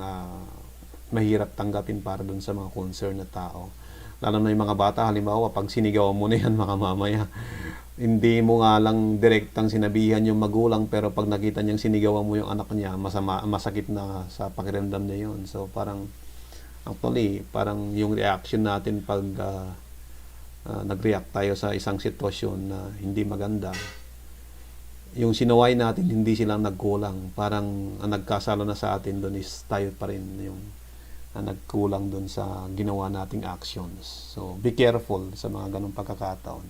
mahirap tanggapin para dun sa mga concern na tao. Lalo na yung mga bata, halimbawa, pag sinigawan mo na yan, mamaya, hindi mo nga lang direktang sinabihan yung magulang, pero pag nakita niyang sinigawan mo yung anak niya, masakit na sa pakiramdam niya yun. So, parang, actually, parang yung reaction natin pag nag-react tayo sa isang sitwasyon na hindi maganda, yung sinaway natin, hindi silang nagkulang. Parang ang nagkasalo na sa atin doon is tayo pa rin yung nagkulang doon sa ginawa nating actions. So, be careful sa mga ganong pagkakataon.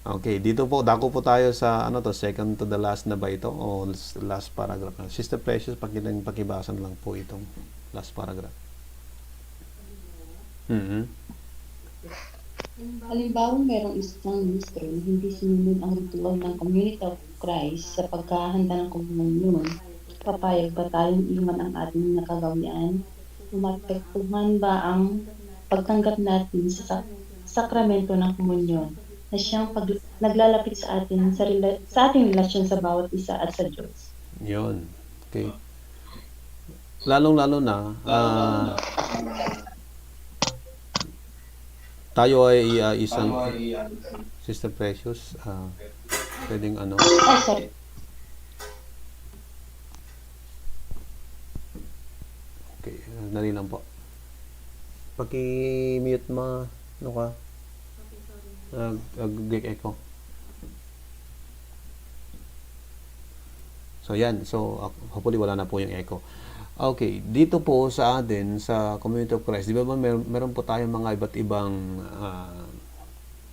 Okay, dito po, dako po tayo sa, second to the last na ba ito? O last paragraph na? Sister Precious, pakibasan lang po itong last paragraph. Halimbawa, merong isang ministro na hindi sinunod ang ritual ng Community of Christ sa pagkahanda ng komunyon. Papayag ba tayong iwan ang ating nakagawian? Umapektuhan ba ang pagtanggap natin sa sakramento ng komunyon na siyang naglalapit sa atin sa ating relasyon sa bawat isa at sa Diyos? Yun. Okay. Lalong-lalo na, tayo ay isang Sister Precious, pwedeng Sorry. okay, dali lang po. Paki-mute mo, ka? Echo. So, yan. So, hopefully wala na po yung echo. Okay, dito po sa atin, sa Community of Christ, di ba meron po tayong mga iba't ibang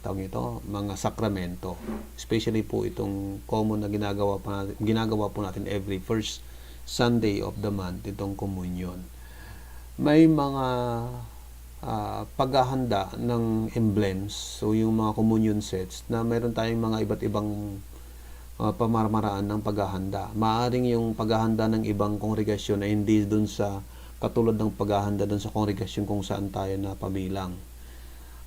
tawag ito, mga sakramento. Especially po itong common na ginagawa po natin every first Sunday of the month, itong communion. May mga paghahanda ng emblems, so yung mga communion sets, na meron tayong mga iba't ibang pamamaraan ng paghahanda. Maaring yung paghahanda ng ibang kongregasyon ay hindi dun sa katulad ng paghahanda dun sa kongregasyon kung saan tayo napabilang.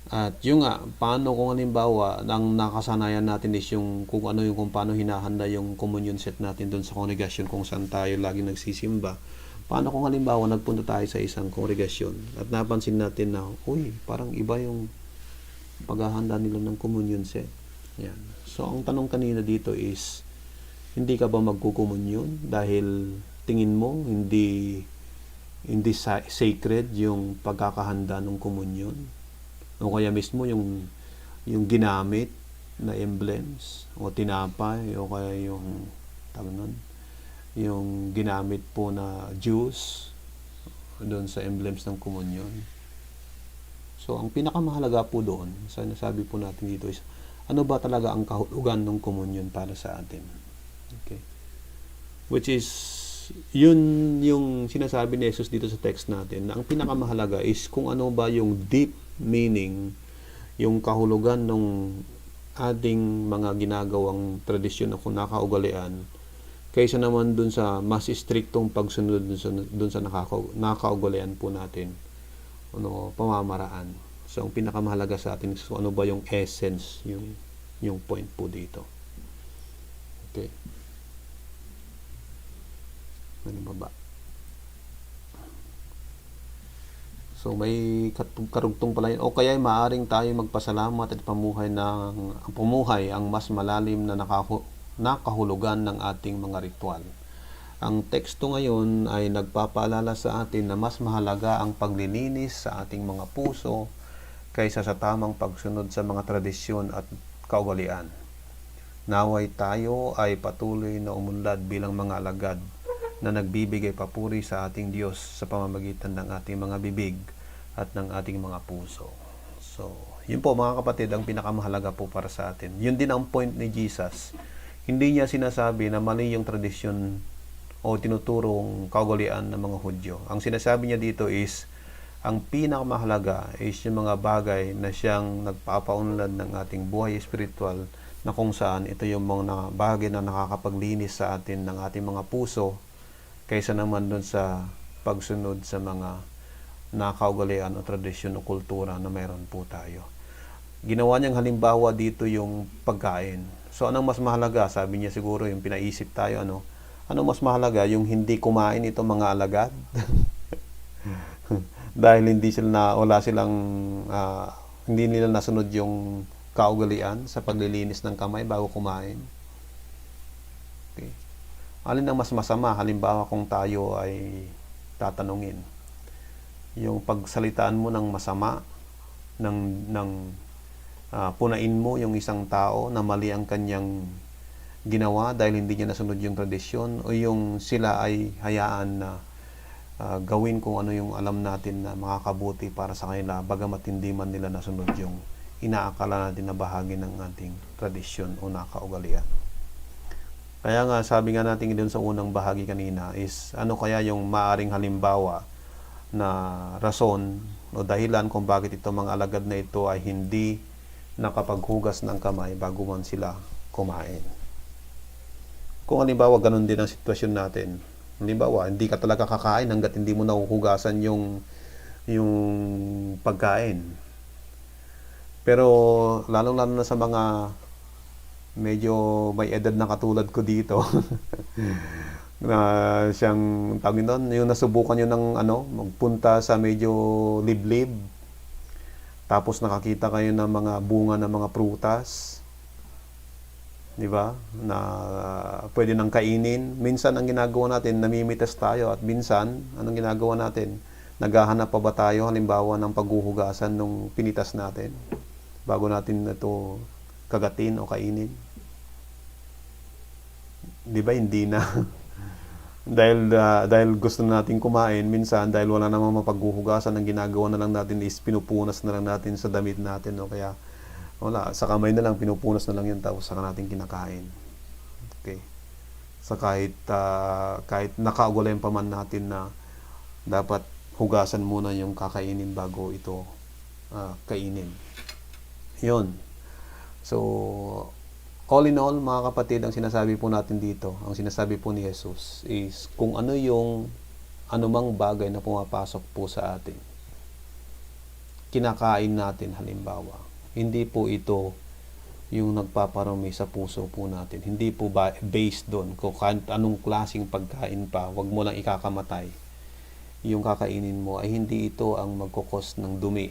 At yung paano kung halimbawa ang nakasanayan natin is yung kung paano hinahanda yung communion set natin dun sa kongregasyon kung saan tayo lagi nagsisimba. Paano kung halimbawa nagpunta tayo sa isang kongregasyon at napansin natin na, parang iba yung paghahanda nila ng communion set. Yan. So, ang tanong kanina dito is, hindi ka ba magkukomunyon dahil tingin mo hindi sacred yung pagkakahanda ng komunyon? O kaya mismo yung ginamit na emblems o tinapay o kaya yung ginamit po na juice doon sa emblems ng komunyon. So, ang pinakamahalaga po doon, sa nasabi po natin dito is, ano ba talaga ang kahulugan ng komunyon para sa atin? Okay. Which is, yun yung sinasabi ni Jesus dito sa text natin, na ang pinakamahalaga is kung ano ba yung deep meaning, yung kahulugan ng ating mga ginagawang tradisyon na kinakaugalian, kaysa naman dun sa mas striktong pagsunod dun sa nakakaugalian po natin, pamamaraan. So, ang pinakamahalaga sa atin is ano ba yung essence, yung point po dito. Okay. Ano ba? So, may karugtong pala yun. O kaya maaring tayo magpasalamat at pamuhay ang mas malalim na nakahulugan ng ating mga ritual. Ang teksto ngayon ay nagpapaalala sa atin na mas mahalaga ang paglilinis sa ating mga puso kaysa sa tamang pagsunod sa mga tradisyon at kaugalian. Naway tayo ay patuloy na umunlad bilang mga alagad na nagbibigay papuri sa ating Diyos sa pamamagitan ng ating mga bibig at ng ating mga puso. So, yun po mga kapatid, ang pinakamahalaga po para sa atin. Yun din ang point ni Jesus. Hindi niya sinasabi na mali yung tradisyon o tinuturong kaugalian ng mga Hudyo. Ang sinasabi niya dito is, ang pinakamahalaga is yung mga bagay na siyang nagpapaunlad ng ating buhay espiritual, na kung saan ito yung mga bagay na nakakapaglinis sa atin ng ating mga puso kaysa naman doon sa pagsunod sa mga nakaugalian o tradisyon o kultura na meron po tayo. Ginawa niyang halimbawa dito yung pagkain. So anong mas mahalaga? Sabi niya siguro yung pinaisip tayo, ano? Ano mas mahalaga? Yung hindi kumain itong mga alagad? Dahil wala silang hindi nila nasunod yung kaugalian sa paglilinis ng kamay bago kumain. Okay. Alin ang mas masama? Halimbawa kung tayo ay tatanungin. Yung pagsalitaan mo ng masama, punain mo yung isang tao na mali ang kanyang ginawa dahil hindi niya nasunod yung tradisyon, o yung sila ay hayaan na gawin kung ano yung alam natin na makakabuti para sa kanila bagamat hindi man nila nasunod yung inaakala natin na bahagi ng ating tradisyon o nakaugalian. Kaya nga sabi nga natin doon sa unang bahagi kanina is ano kaya yung maaring halimbawa na rason o dahilan kung bakit itong mga alagad na ito ay hindi nakapaghugas ng kamay bago man sila kumain. Kung halimbawa ganun din ang sitwasyon natin, halimbawa hindi ka talaga kakain hanggat hindi mo nahuhugasan yung pagkain. Pero lalong-lalo na sa mga medyo may edad na katulad ko dito na siyang tawagin doon, yung nasubukan nyo ng magpunta sa medyo liblib, tapos nakakita kayo ng mga bunga ng mga prutas, di ba, na pwede nang kainin. Minsan ang ginagawa natin, namimitas tayo, at minsan anong ginagawa natin, naghahanap pa ba tayo halimbawa ng paghuhugasan ng pinitas natin bago natin ito kagatin o kainin? Di ba hindi na? dahil gusto natin kumain, minsan dahil wala namang mapaghuhugasan, ang ginagawa na lang natin is pinupunas na lang natin sa damit natin, o kaya wala, sa kamay na lang, pinupunas na lang yun, tapos saka natin kinakain. Okay. So kahit nakaugalian pa man natin na dapat hugasan muna yung kakainin bago ito kainin. Yun. So all in all, mga kapatid, ang sinasabi po natin dito, ang sinasabi po ni Jesus is kung ano yung anumang bagay na pumapasok po sa atin, kinakain natin halimbawa, hindi po ito yung nagpaparami sa puso po natin. Hindi po based doon kung anong klaseng pagkain pa, wag mo lang ikakamatay. Yung kakainin mo ay hindi ito ang magkukos ng dumi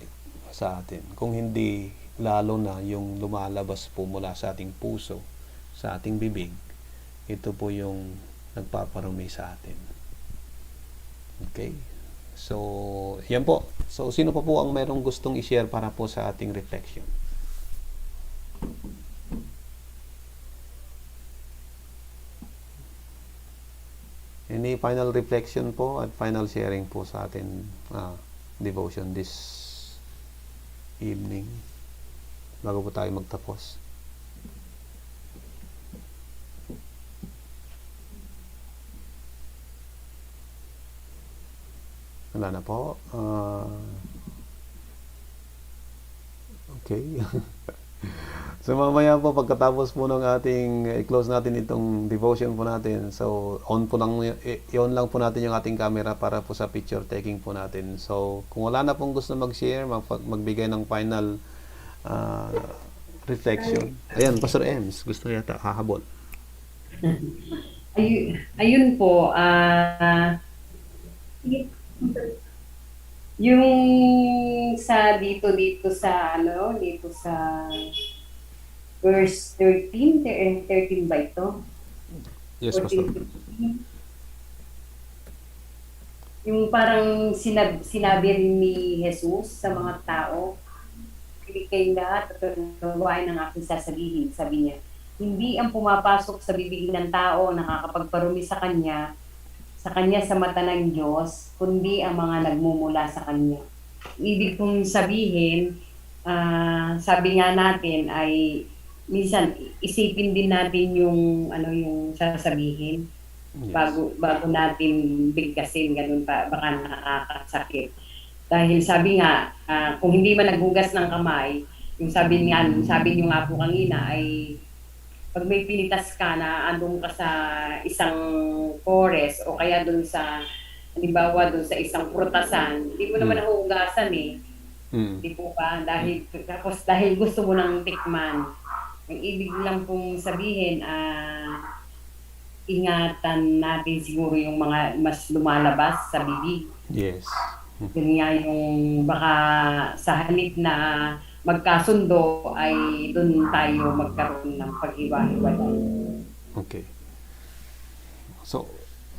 sa atin. Kung hindi, lalo na yung lumalabas po mula sa ating puso, sa ating bibig, ito po yung nagpaparumi sa atin. Okay? So, yan po. So, sino pa po ang mayroong gustong i-share para po sa ating reflection? Any final reflection po at final sharing po sa ating devotion this evening bago po tayo magtapos? Wala na po. Okay. So mamaya po pagkatapos po ng ating i-close natin itong devotion po natin. So on lang po natin yung ating camera para po sa picture taking po natin. So kung wala na pong gusto mag-share, magbigay ng final reflection. Ayan, Pastor Ems, gusto yata hahabol. Ayun po, yung dito sa verse 13 ba ito? Yes, Pastor. 14, 15. Yung parang sinabi rin ni Jesus sa mga tao, hindi kayong lahat at gawain ng aking sasabihin. Sabi niya, hindi ang pumapasok sa bibig ng tao nakakapagparumi sa kanya sa mata ng Diyos, kundi ang mga nagmumula sa kanya. Ibig kong sabihin, sabi nga natin ay minsan isipin din natin yung sasabihin bago natin bigkasin, ganun pa, baka nakakasakit. Dahil sabi nga, kung hindi man naghugas ng kamay, yung sabi niyo nga po kanina ay pag may pinitas ka na andun ka sa isang forest o kaya dun sa, halimbawa dun sa isang prutasan, hindi mo naman nahuhugasan eh. Mm. Di po ba? Dahil gusto mo nang tikman. Ang ibig lang pong sabihin, ingatan natin siguro yung mga mas lumalabas sa bibig. Yes. Yun nga yung baka sa halip na magkasundo ay doon tayo magkaroon ng pag-iwa-hiwalay. Okay. So,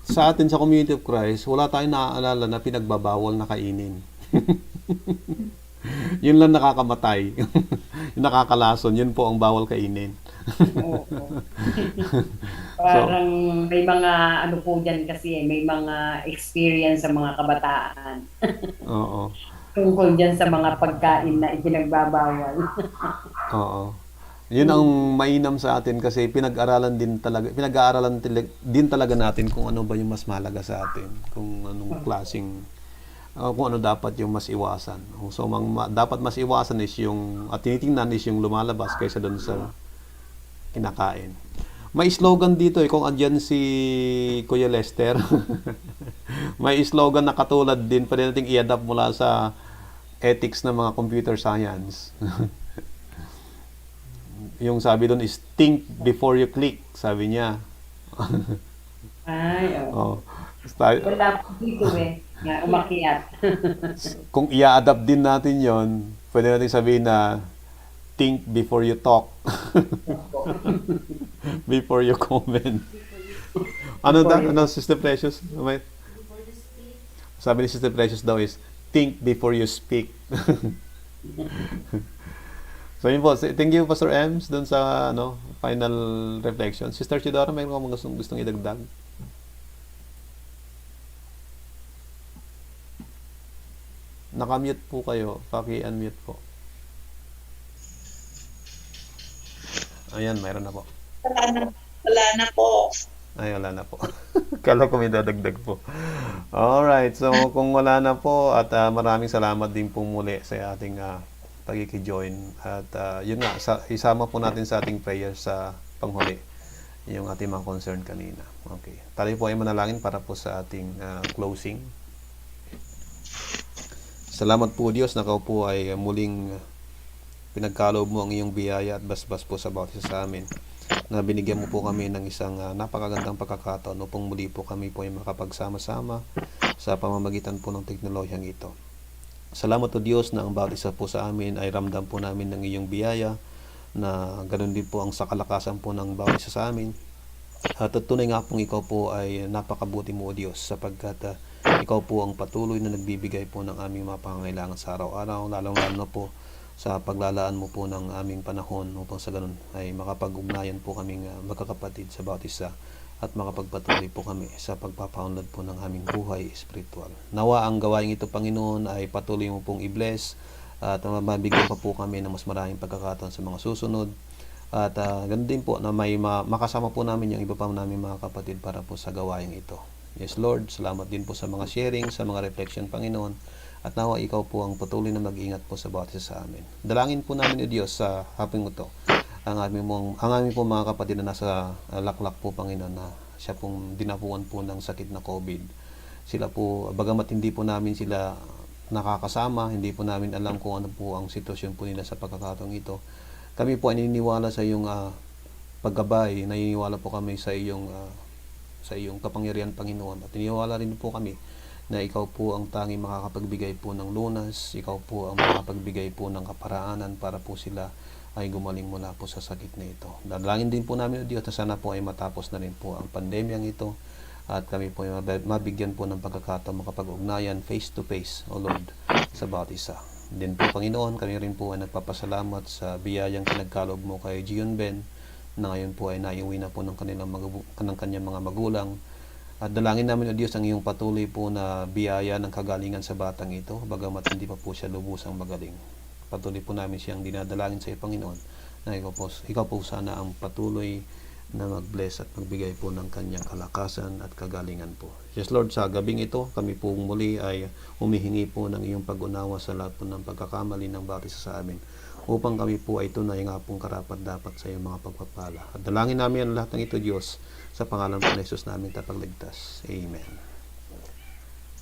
sa atin sa Community of Christ, wala tayong naaalala na pinagbabawal na kainin. Yun lang nakakamatay. Yung nakakalason, yun po ang bawal kainin. Oo. Parang may mga ano po dyan kasi may mga experience sa mga kabataan Oo. tungkol dyan sa mga pagkain na ipinagbabawal. Oo. Yun ang mainam sa atin kasi pinag-aaralan din talaga natin kung ano ba yung mas mahalaga sa atin, kung anong klaseng kung ano dapat yung mas iwasan. So dapat mas iwasan is yung at tinitingnan is yung lumalabas kaysa doon sa kinakain. May slogan dito kung andyan si Kuya Lester. May slogan na katulad din pwede nating i-adapt mula sa ethics ng mga computer science. Yung sabi doon is think before you click, sabi niya. Ay, Oh. oo. Wala po dito nga umakyat. Kung i-adapt din natin yon, pwede natin sabihin na think before you talk. Before you comment. Ano, Sister Precious? Sabi ni Sister Precious daw is, think before you speak. So yun po, thank you Pastor Ems doon sa final reflection. Sister Chidora, may mga gustong idagdag? Naka-mute po kayo, paki-unmute po. Ayan, mayroon na po. Wala na po. Ay, wala na po. Kala ko may dadagdag po. Alright, so kung wala na po at maraming salamat din po muli sa ating pagkiki-join. At yun nga, isama po natin sa ating prayer sa panghuli yung ating mga concern kanina. Okay. Tayo po ay manalangin para po sa ating closing. Salamat po Diyos na Ikaw po ay muling pinagkaloob mo ang iyong biyaya at basbas po sa bawat isa sa amin. Na binigyan mo po kami ng isang napakagandang pagkakataon upang muli po kami po ay makapagsama-sama sa pamamagitan po ng teknolohiyang ito. Salamat o Diyos na ang bawat isa po sa amin ay ramdam po namin ng iyong biyaya na ganoon din po ang sakalakasan po ng bawat isa sa amin. At tunay nga pong ikaw po ay napakabuti mo o Diyos sapagkat ikaw po ang patuloy na nagbibigay po ng aming mga pangangailangan sa araw-araw, lalong-lalo na po sa paglalaan mo po ng aming panahon upang sa ganun ay makapag-ugnayan po kaming magkakapatid sa bawat isa at makapagpatuloy po kami sa pagpapaunlad po ng aming buhay espiritual. Nawa ang gawain ito Panginoon ay patuloy mo pong i-bless at mabigyan pa po kami ng mas maraming pagkakataon sa mga susunod at ganun din po na may makasama po namin yung iba pa namin mga kapatid para po sa gawain ito. Yes Lord, salamat din po sa mga sharing, sa mga reflection Panginoon. At nawa ikaw po ang patuloy na mag-ingat po sa bawat isa sa amin. Dalangin po namin o Diyos sa hapong ito. Ang aming po mga kapatid na nasa laklak po Panginoon na siya pong dinapuan po ng sakit na COVID. Sila po, bagamat hindi po namin sila nakakasama, hindi po namin alam kung ano po ang sitwasyon po nila sa pagkakataong ito. Kami po ay naniniwala sa iyong paggabay, naniniwala po kami sa iyong kapangyarihan Panginoon. At naniniwala rin po kami na ikaw po ang tanging makakapagbigay po ng lunas, ikaw po ang makakapagbigay po ng kaparaanan para po sila ay gumaling mula po sa sakit na ito. Dadalangin din po namin o Diyos na sana po ay matapos na rin po ang pandemyang ito at kami po ay mabigyan po ng pagkakataon makapag-ugnayan face to face, O Lord, sa bawat isa. Din po Panginoon, kami rin po ay nagpapasalamat sa biyayang pinagkaloob mo kay Gion Ben na ngayon po ay naiuwi na po ng kanyang mga magulang. At dalangin namin o Diyos ang iyong patuloy po na biyaya ng kagalingan sa batang ito, bagamat hindi pa po siya lubusang magaling. Patuloy po namin siyang dinadalangin sa iyo, Panginoon, na ikaw po sana ang patuloy na mag-bless at magbigay po ng kanyang kalakasan at kagalingan po. Yes Lord, sa gabing ito, kami po muli ay humihingi po ng iyong pag-unawa sa lahat po ng pagkakamali ng bawat isa sa amin. upang kami po ay tunay nga pong karapat-dapat sa iyong mga pagpapala. At dalangin namin ang lahat ng ito, Diyos, sa pangalan po ni Jesus namin tapagligtas. Amen.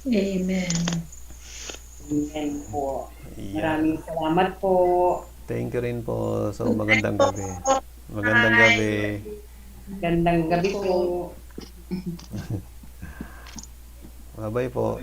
Amen. Amen po. Yan. Maraming salamat po. Thank you rin po. So, magandang gabi. Magandang gabi. Gandang gabi po. Bye-bye po.